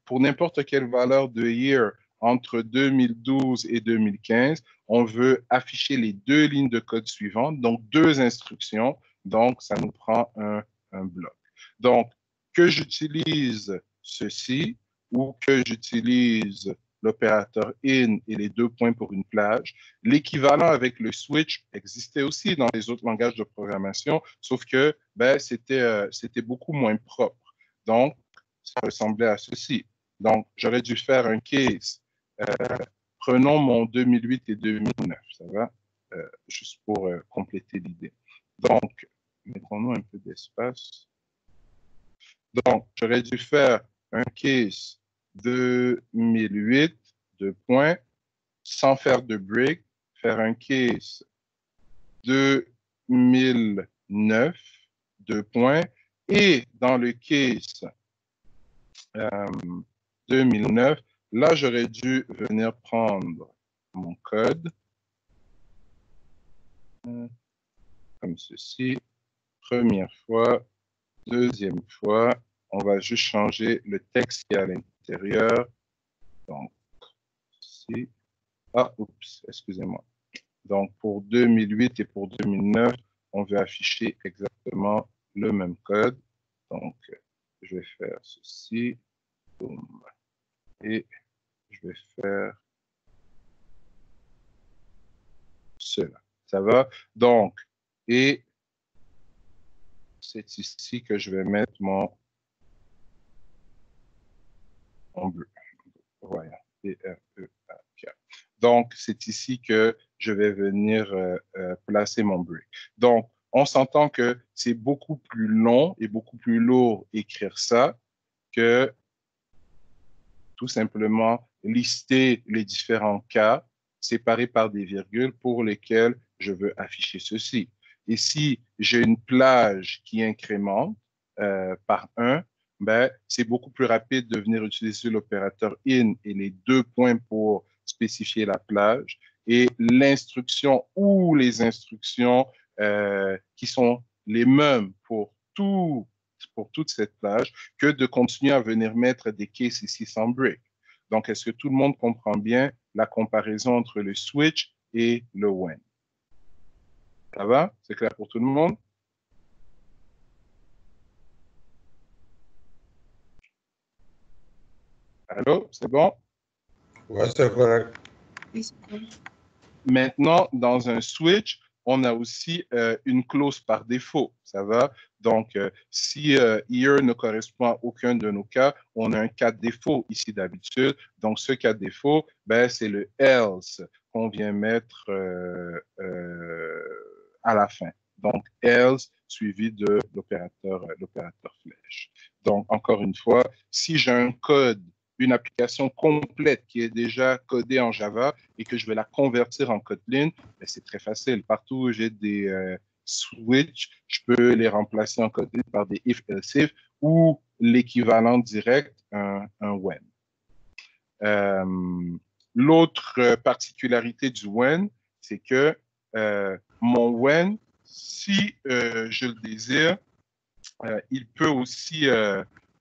pour n'importe quelle valeur de year entre 2012 et 2015, on veut afficher les deux lignes de code suivantes, donc deux instructions. Donc, ça nous prend un bloc. Donc, que j'utilise ceci ou que j'utilise l'opérateur in et les deux points pour une plage. L'équivalent avec le switch existait aussi dans les autres langages de programmation, sauf que ben, c'était beaucoup moins propre. Donc, ça ressemblait à ceci. Donc, j'aurais dû faire un case. Prenons mon 2008 et 2009, ça va? Juste pour compléter l'idée. Donc, mettons-nous un peu d'espace. Donc, j'aurais dû faire un case 2008, deux points, sans faire de break, faire un case 2009, deux points, et dans le case 2009, là, j'aurais dû venir prendre mon code, comme ceci, première fois, deuxième fois, on va juste changer le texte qui est à l'intérieur. Donc, ici. Ah, oups, excusez-moi. Donc, pour 2008 et pour 2009, on veut afficher exactement le même code. Donc, je vais faire ceci. Boom. Et je vais faire cela. Ça va? Donc, et c'est ici que je vais mettre mon bleu. Voilà. B-R-E-A-K. Donc, c'est ici que je vais venir placer mon break. Donc, on s'entend que c'est beaucoup plus long et beaucoup plus lourd écrire ça que tout simplement lister les différents cas séparés par des virgules pour lesquels je veux afficher ceci. Et si j'ai une plage qui incrémente par 1, ben, c'est beaucoup plus rapide de venir utiliser l'opérateur in et les deux points pour spécifier la plage et l'instruction ou les instructions qui sont les mêmes pour toute cette plage que de continuer à venir mettre des cases ici sans break. Donc, est-ce que tout le monde comprend bien la comparaison entre le switch et le when? Ça va? C'est clair pour tout le monde? Allô? C'est bon? Ouais, c'est correct. Maintenant, dans un switch, on a aussi une clause par défaut. Ça va? Donc, si year ne correspond à aucun de nos cas, on a un cas de défaut ici d'habitude. Donc, ce cas de défaut, ben, c'est le else qu'on vient mettre à la fin. Donc, else suivi de l'opérateur flèche. Donc, encore une fois, si j'ai un code, une application complète qui est déjà codée en Java et que je vais la convertir en Kotlin, ben c'est très facile. Partout où j'ai des switch, je peux les remplacer en Kotlin par des if, else, if ou l'équivalent direct, un when. L'autre particularité du when, c'est que mon when, si je le désire, il peut aussi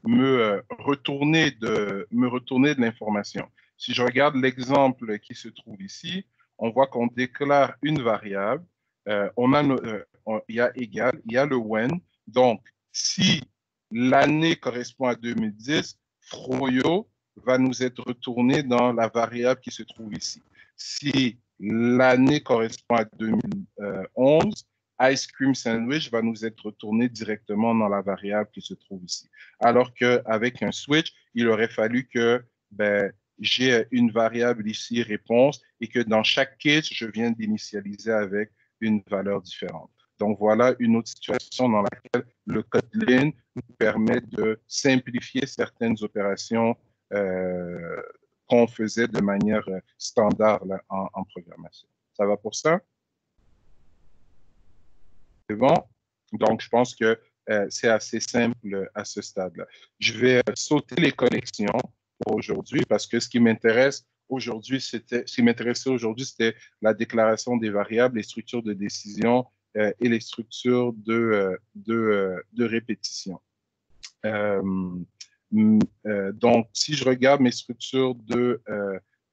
me retourner de l'information. Si je regarde l'exemple qui se trouve ici, on voit qu'on déclare une variable. Il y a égal, il y a le when. Donc, si l'année correspond à 2010, Froyo va nous être retourné dans la variable qui se trouve ici. Si l'année correspond à 2011, Ice Cream Sandwich va nous être retourné directement dans la variable qui se trouve ici. Alors qu'avec un switch, il aurait fallu que j'ai une variable ici, réponse, et que dans chaque case, je viens d'initialiser avec une valeur différente. Donc, voilà une autre situation dans laquelle le Kotlin nous permet de simplifier certaines opérations qu'on faisait de manière standard là, en programmation. Ça va pour ça? C'est bon? Donc, je pense que c'est assez simple à ce stade-là. Je vais sauter les connexions pour aujourd'hui parce que ce qui m'intéressait aujourd'hui, c'était la déclaration des variables, les structures de décision et les structures de répétition. Donc, si je regarde mes structures de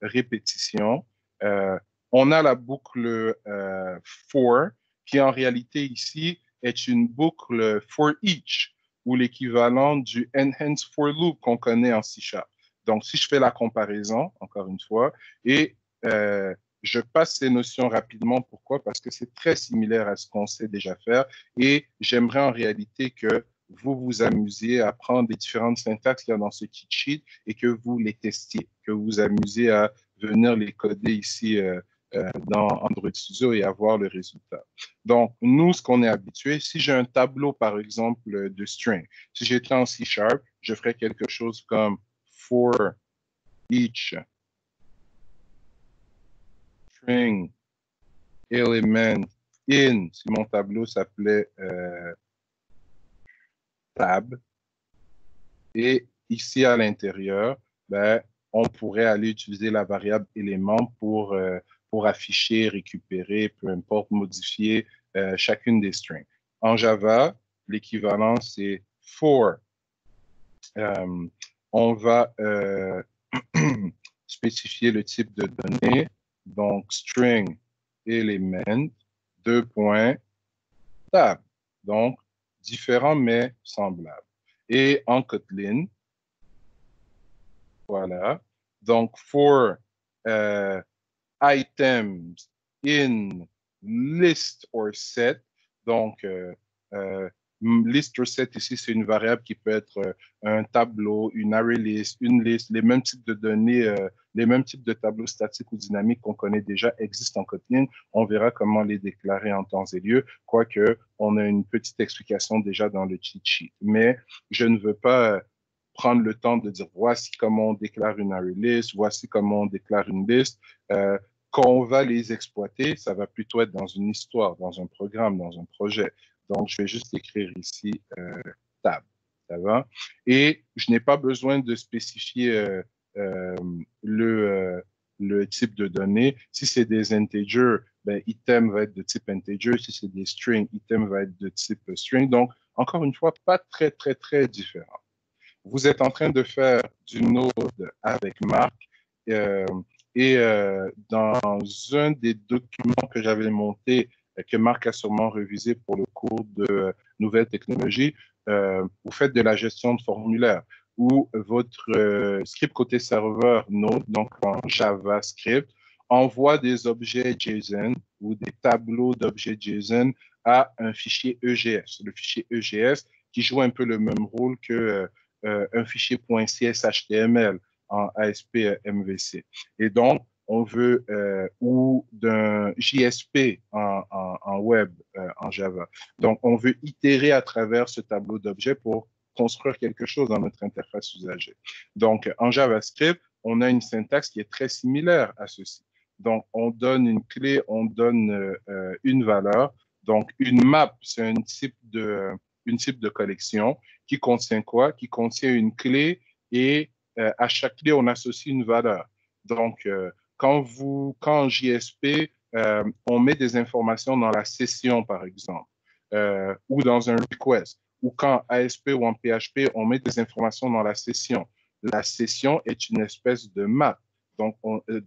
répétition, on a la boucle for, qui en réalité ici est une boucle for each, ou l'équivalent du enhanced for loop qu'on connaît en C#. Donc, si je fais la comparaison, encore une fois, et je passe ces notions rapidement. Pourquoi? Parce que c'est très similaire à ce qu'on sait déjà faire, et j'aimerais en réalité que vous vous amusiez à prendre les différentes syntaxes qu'il y a dans ce cheat sheet et que vous les testiez, que vous vous amusiez à venir les coder ici dans Android Studio et avoir le résultat. Donc, nous, ce qu'on est habitué, si j'ai un tableau, par exemple, de string, si j'étais en C#, je ferais quelque chose comme for each string element in, si mon tableau s'appelait tab, et ici à l'intérieur, on pourrait aller utiliser la variable élément pour afficher, récupérer, peu importe, modifier chacune des strings. En Java, l'équivalent, c'est for. On va spécifier le type de données, donc string element, tab. Donc, différent mais semblable. Et en Kotlin, voilà. Donc, for items in list or set. Donc, list or set ici, c'est une variable qui peut être un tableau, une array list, une liste, les mêmes types de données, les mêmes types de tableaux statiques ou dynamiques qu'on connaît déjà existent en Kotlin. On verra comment les déclarer en temps et lieu, quoique on a une petite explication déjà dans le cheat sheet. Mais je ne veux pas prendre le temps de dire voici comment on déclare une array list, voici comment on déclare une liste. Quand on va les exploiter, ça va plutôt être dans une histoire, dans un programme, dans un projet. Donc, je vais juste écrire ici tab. Ça va? Et je n'ai pas besoin de spécifier le type de données. Si c'est des integers, item va être de type integer. Si c'est des strings, item va être de type string. Donc, encore une fois, pas très, très, très différent. Vous êtes en train de faire du Node avec Marc. Dans un des documents que j'avais monté, que Marc a sûrement révisé pour le cours de nouvelles technologies, vous faites de la gestion de formulaire où votre script côté serveur Node, donc en JavaScript, envoie des objets JSON ou des tableaux d'objets JSON à un fichier EGS. Le fichier EGS qui joue un peu le même rôle que un fichier .cshtml en ASP MVC. Et donc, on veut, ou d'un JSP en web, en Java. Donc, on veut itérer à travers ce tableau d'objets pour construire quelque chose dans notre interface usager. Donc, en JavaScript, on a une syntaxe qui est très similaire à ceci. Donc, on donne une clé, on donne une valeur. Donc, une map, c'est une type de collection qui contient quoi? Qui contient une clé et à chaque clé, on associe une valeur. Donc, quand en JSP, on met des informations dans la session, par exemple, ou dans un request, ou quand ASP ou en PHP, on met des informations dans la session. La session est une espèce de map, donc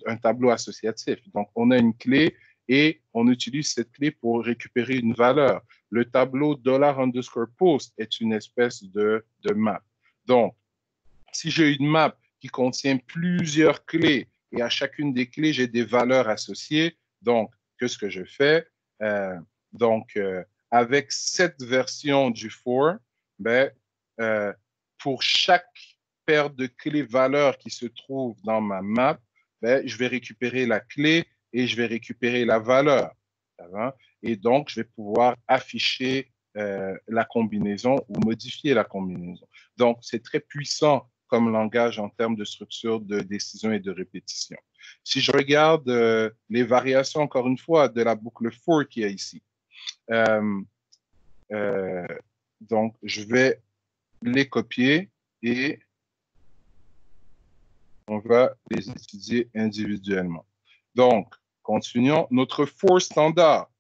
un tableau associatif. Donc, on a une clé et on utilise cette clé pour récupérer une valeur. Le tableau $_post est une espèce de map. Donc, si j'ai une map qui contient plusieurs clés et à chacune des clés, j'ai des valeurs associées, donc, qu'est-ce que je fais? Avec cette version du for, ben, pour chaque paire de clés valeurs qui se trouve dans ma map, ben, je vais récupérer la clé et je vais récupérer la valeur. Et donc, je vais pouvoir afficher la combinaison ou modifier la combinaison. Donc, c'est très puissant comme langage en termes de structure de décision et de répétition. Si je regarde les variations, encore une fois, de la boucle for qu'il y a ici, donc je vais les copier et on va les étudier individuellement. Donc, continuons. Notre for standard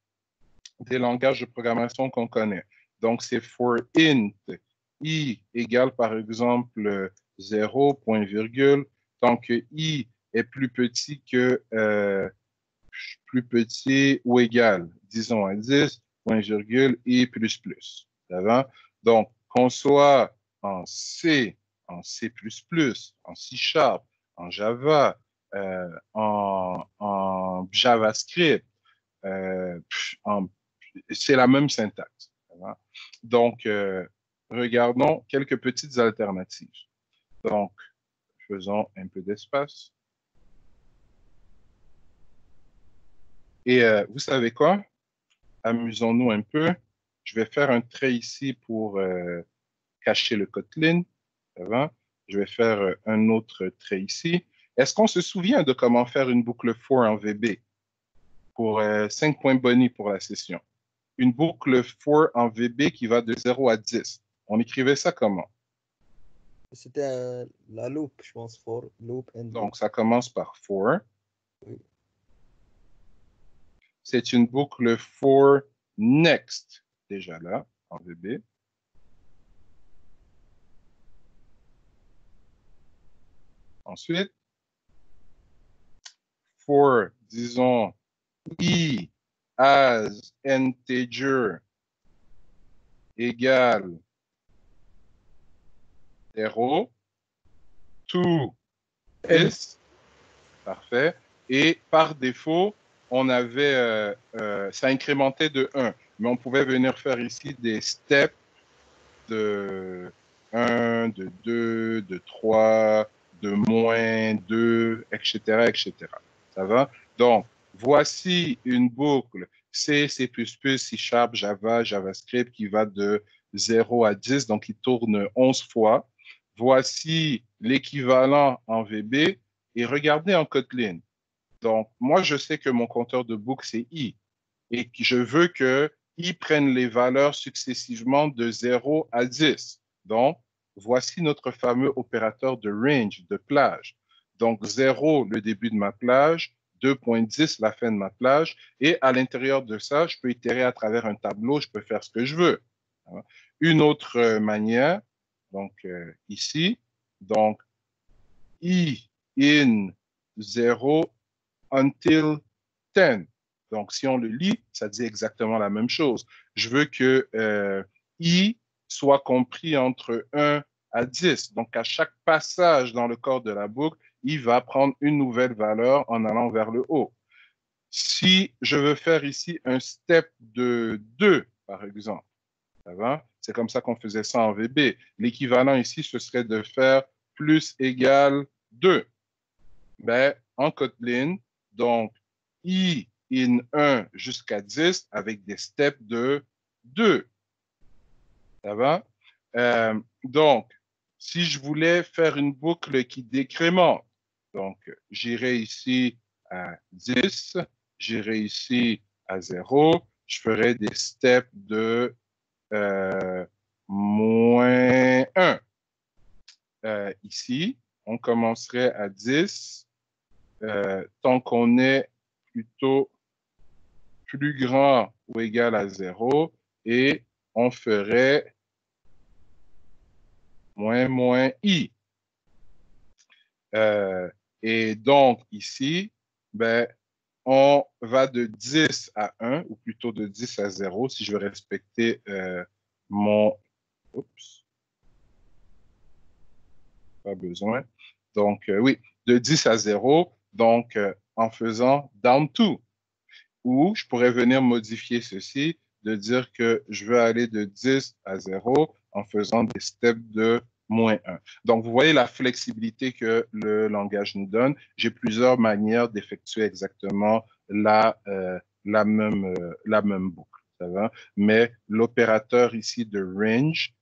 des langages de programmation qu'on connaît. Donc, c'est for int, i égale par exemple 0, point virgule, tant que i est plus petit ou égal, disons à 10, point virgule, i plus plus. Ça va? Donc, qu'on soit en C, en C++, en C Sharp, en Java, en JavaScript, c'est la même syntaxe. Donc, regardons quelques petites alternatives. Donc, faisons un peu d'espace. Et vous savez quoi? Amusons-nous un peu. Je vais faire un trait ici pour cacher le Kotlin. Je vais faire un autre trait ici. Est-ce qu'on se souvient de comment faire une boucle for en VB pour 5 points bonus pour la session? Une boucle for en VB qui va de 0 à 10. On écrivait ça comment? C'était la loop, je pense, for loop and Donc, ça commence par for. Oui. C'est une boucle for next, déjà là, en VB. Ensuite, for, disons, i as integer égale 0, to is, parfait. Et par défaut, on avait, ça incrémentait de 1, mais on pouvait venir faire ici des steps de 1, de 2, de 3, de moins 2, etc., etc. Ça va? Donc, voici une boucle C, C++, C Sharp, Java, JavaScript qui va de 0 à 10, donc qui tourne 11 fois. Voici l'équivalent en VB et regardez en Kotlin. Donc, moi, je sais que mon compteur de boucle, c'est I et que je veux que I prenne les valeurs successivement de 0 à 10. Donc, voici notre fameux opérateur de range, de plage. Donc, 0, le début de ma plage, 2.10, la fin de ma plage. Et à l'intérieur de ça, je peux itérer à travers un tableau, je peux faire ce que je veux. Une autre manière, donc ici, donc I in 0 until 10. Donc, si on le lit, ça dit exactement la même chose. Je veux que I soit compris entre 1 à 10. Donc, à chaque passage dans le corps de la boucle, I va prendre une nouvelle valeur en allant vers le haut. Si je veux faire ici un step de 2, par exemple, ça va? C'est comme ça qu'on faisait ça en VB. L'équivalent ici, ce serait de faire plus égale 2. Ben, en Kotlin, donc, I in 1 jusqu'à 10 avec des steps de 2. Ça va? Donc, si je voulais faire une boucle qui décrémente, donc, j'irai ici à 10, j'irai ici à 0, je ferais des steps de moins 1. Ici, on commencerait à 10 tant qu'on est plutôt plus grand ou égal à 0 et on ferait moins i. Et donc, ici, ben, on va de 10 à 1, ou plutôt de 10 à 0, si je veux respecter mon... Oups. Pas besoin. Donc, oui, de 10 à 0, donc en faisant down to. Ou je pourrais venir modifier ceci, de dire que je veux aller de 10 à 0 en faisant des steps de moins 1. Donc, vous voyez la flexibilité que le langage nous donne. J'ai plusieurs manières d'effectuer exactement la même boucle. Ça va? Mais l'opérateur ici de range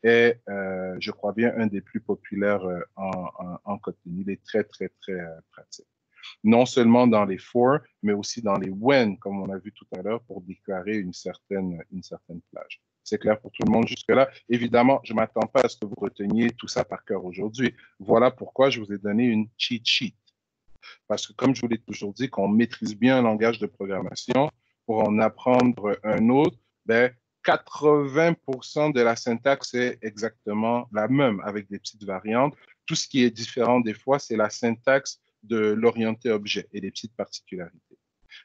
est, je crois bien, un des plus populaires en Kotlin. Il est très, très, très pratique. Non seulement dans les for, mais aussi dans les when, comme on a vu tout à l'heure, pour déclarer une certaine plage. C'est clair pour tout le monde jusque-là. Évidemment, je ne m'attends pas à ce que vous reteniez tout ça par cœur aujourd'hui. Voilà pourquoi je vous ai donné une cheat sheet. Parce que comme je vous l'ai toujours dit, qu'on maîtrise bien un langage de programmation, pour en apprendre un autre, ben, 80% de la syntaxe est exactement la même, avec des petites variantes. Tout ce qui est différent des fois, c'est la syntaxe de l'orienté objet et des petites particularités.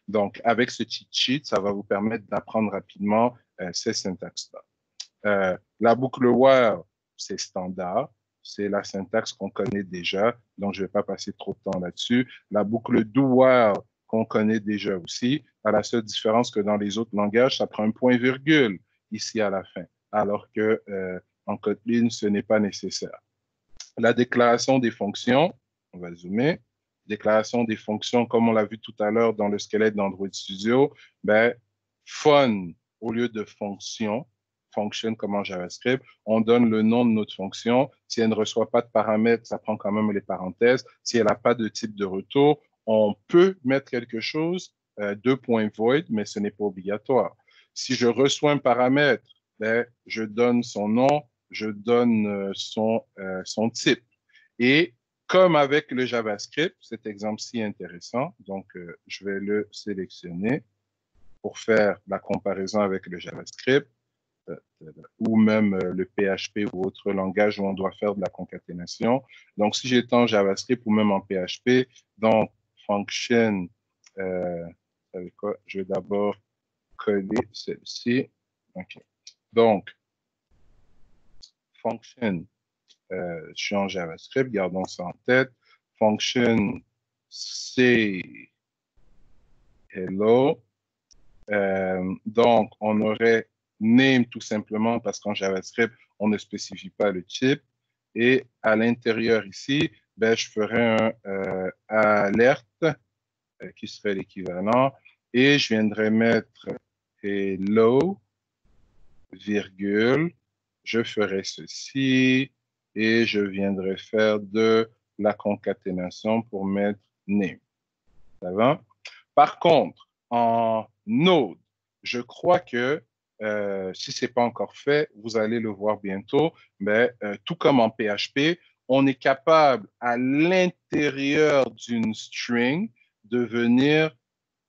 Donc, avec ce cheat sheet, ça va vous permettre d'apprendre rapidement ces syntaxes-là. La boucle while, c'est standard. C'est la syntaxe qu'on connaît déjà, donc je ne vais pas passer trop de temps là-dessus. La boucle do while, qu'on connaît déjà aussi, à la seule différence que dans les autres langages, ça prend un point-virgule ici à la fin, alors que en Kotlin, ce n'est pas nécessaire. La déclaration des fonctions, on va zoomer. Déclaration des fonctions, comme on l'a vu tout à l'heure dans le squelette d'Android Studio, ben, fun au lieu de fonction, function comme en JavaScript, on donne le nom de notre fonction. Si elle ne reçoit pas de paramètres, ça prend quand même les parenthèses. Si elle n'a pas de type de retour, on peut mettre quelque chose, deux points void, mais ce n'est pas obligatoire. Si je reçois un paramètre, ben, je donne son nom, je donne son type. Et comme avec le JavaScript, cet exemple-ci est intéressant, donc je vais le sélectionner pour faire la comparaison avec le JavaScript ou même le PHP ou autre langage où on doit faire de la concaténation. Donc, si j'étais en JavaScript ou même en PHP, dans function, vous savez quoi, je vais d'abord coller celle-ci. OK. Donc, function, je suis en JavaScript, gardons ça en tête. Function, c'est hello. Donc, on aurait name tout simplement parce qu'en JavaScript, on ne spécifie pas le type. Et à l'intérieur ici, ben, je ferai un alerte qui serait l'équivalent. Et je viendrai mettre hello, virgule. Je ferai ceci et je viendrai faire de la concaténation pour mettre name. Ça va? Par contre, en Node, je crois que si ce n'est pas encore fait, vous allez le voir bientôt, mais tout comme en PHP, on est capable à l'intérieur d'une string de venir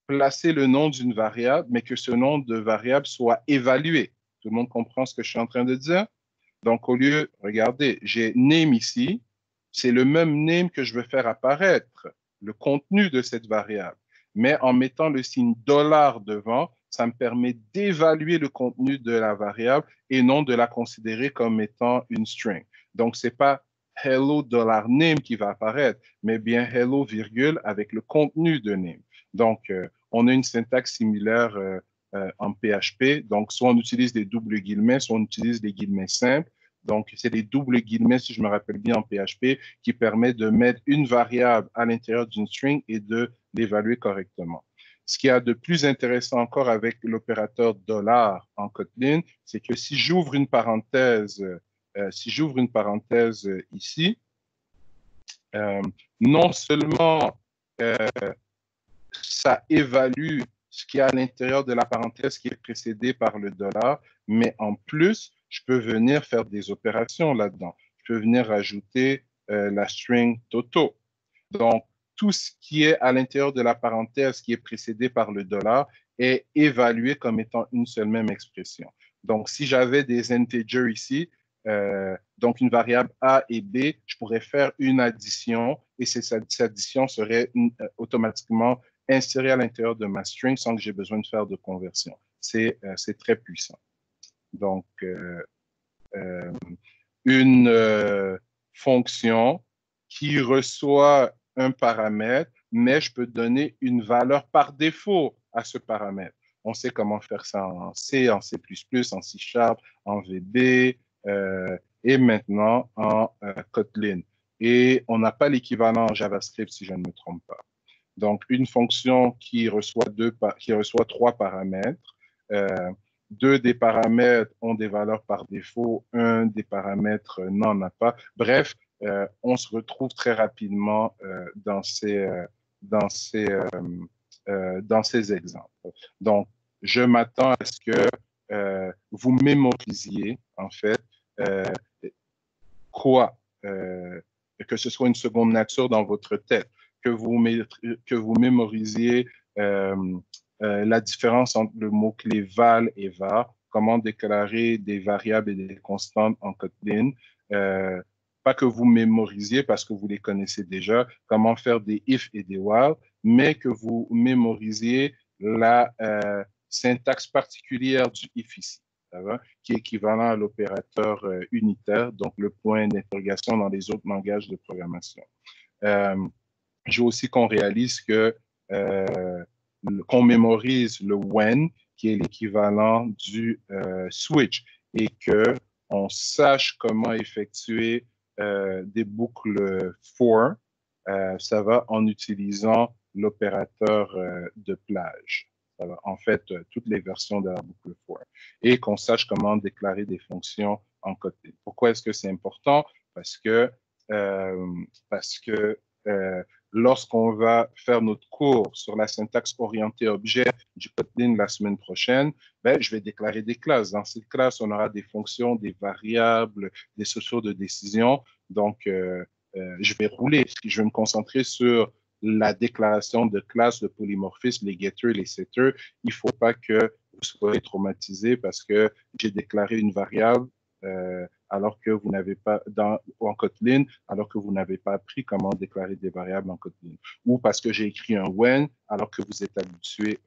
placer le nom d'une variable, mais que ce nom de variable soit évalué. Tout le monde comprend ce que je suis en train de dire? Donc, au lieu, regardez, j'ai name ici, c'est le même name que je veux faire apparaître, le contenu de cette variable. Mais en mettant le signe $, devant, ça me permet d'évaluer le contenu de la variable et non de la considérer comme étant une string. Donc, ce n'est pas hello $name qui va apparaître, mais bien hello virgule avec le contenu de name. Donc, on a une syntaxe similaire en PHP. Donc, soit on utilise des doubles guillemets, soit on utilise des guillemets simples. Donc, c'est des doubles guillemets, si je me rappelle bien, en PHP, qui permet de mettre une variable à l'intérieur d'une string et de l'évaluer correctement. Ce qu'il y a de plus intéressant encore avec l'opérateur $ en Kotlin, c'est que si j'ouvre une parenthèse, ici, non seulement ça évalue ce qui est à l'intérieur de la parenthèse qui est précédé par le dollar, mais en plus, je peux venir faire des opérations là-dedans. Je peux venir rajouter la string Toto. Donc, tout ce qui est à l'intérieur de la parenthèse qui est précédé par le dollar est évalué comme étant une seule même expression. Donc, si j'avais des integers ici, donc une variable A et B, je pourrais faire une addition et cette addition serait automatiquement insérée à l'intérieur de ma string sans que j'ai besoin de faire de conversion. C'est très puissant. Donc, une fonction qui reçoit un paramètre, mais je peux donner une valeur par défaut à ce paramètre. On sait comment faire ça en C, en C++, en C#, en VB et maintenant en Kotlin. Et on n'a pas l'équivalent en JavaScript si je ne me trompe pas. Donc, une fonction qui reçoit trois paramètres. Deux des paramètres ont des valeurs par défaut, un des paramètres n'en a pas. Bref, on se retrouve très rapidement dans ces exemples. Donc, je m'attends à ce que vous mémorisiez, en fait, quoi, que ce soit une seconde nature dans votre tête, que vous mémorisiez la différence entre le mot-clé val et var, comment déclarer des variables et des constantes en Kotlin, pas que vous mémorisiez parce que vous les connaissez déjà, comment faire des if et des while, mais que vous mémorisiez la syntaxe particulière du if ici, qui est équivalent à l'opérateur unitaire, donc le point d'interrogation dans les autres langages de programmation. Je veux aussi qu'on réalise que qu'on mémorise le when, qui est l'équivalent du switch, et que on sache comment effectuer des boucles for, ça va en utilisant l'opérateur de plage. Ça va, en fait, toutes les versions de la boucle for. Et qu'on sache comment déclarer des fonctions en Kotlin. Pourquoi est-ce que c'est important? Parce que lorsqu'on va faire notre cours sur la syntaxe orientée objet du Kotlin la semaine prochaine, je vais déclarer des classes. Dans cette classe, on aura des fonctions, des variables, des sociaux de décision. Donc, je vais rouler. Je vais me concentrer sur la déclaration de classes, le polymorphisme, les getters, les setters. Il ne faut pas que vous soyez traumatisés parce que j'ai déclaré une variable alors que vous n'avez pas en Kotlin, alors que vous n'avez pas appris comment déclarer des variables en Kotlin, ou parce que j'ai écrit un when alors que vous êtes habitué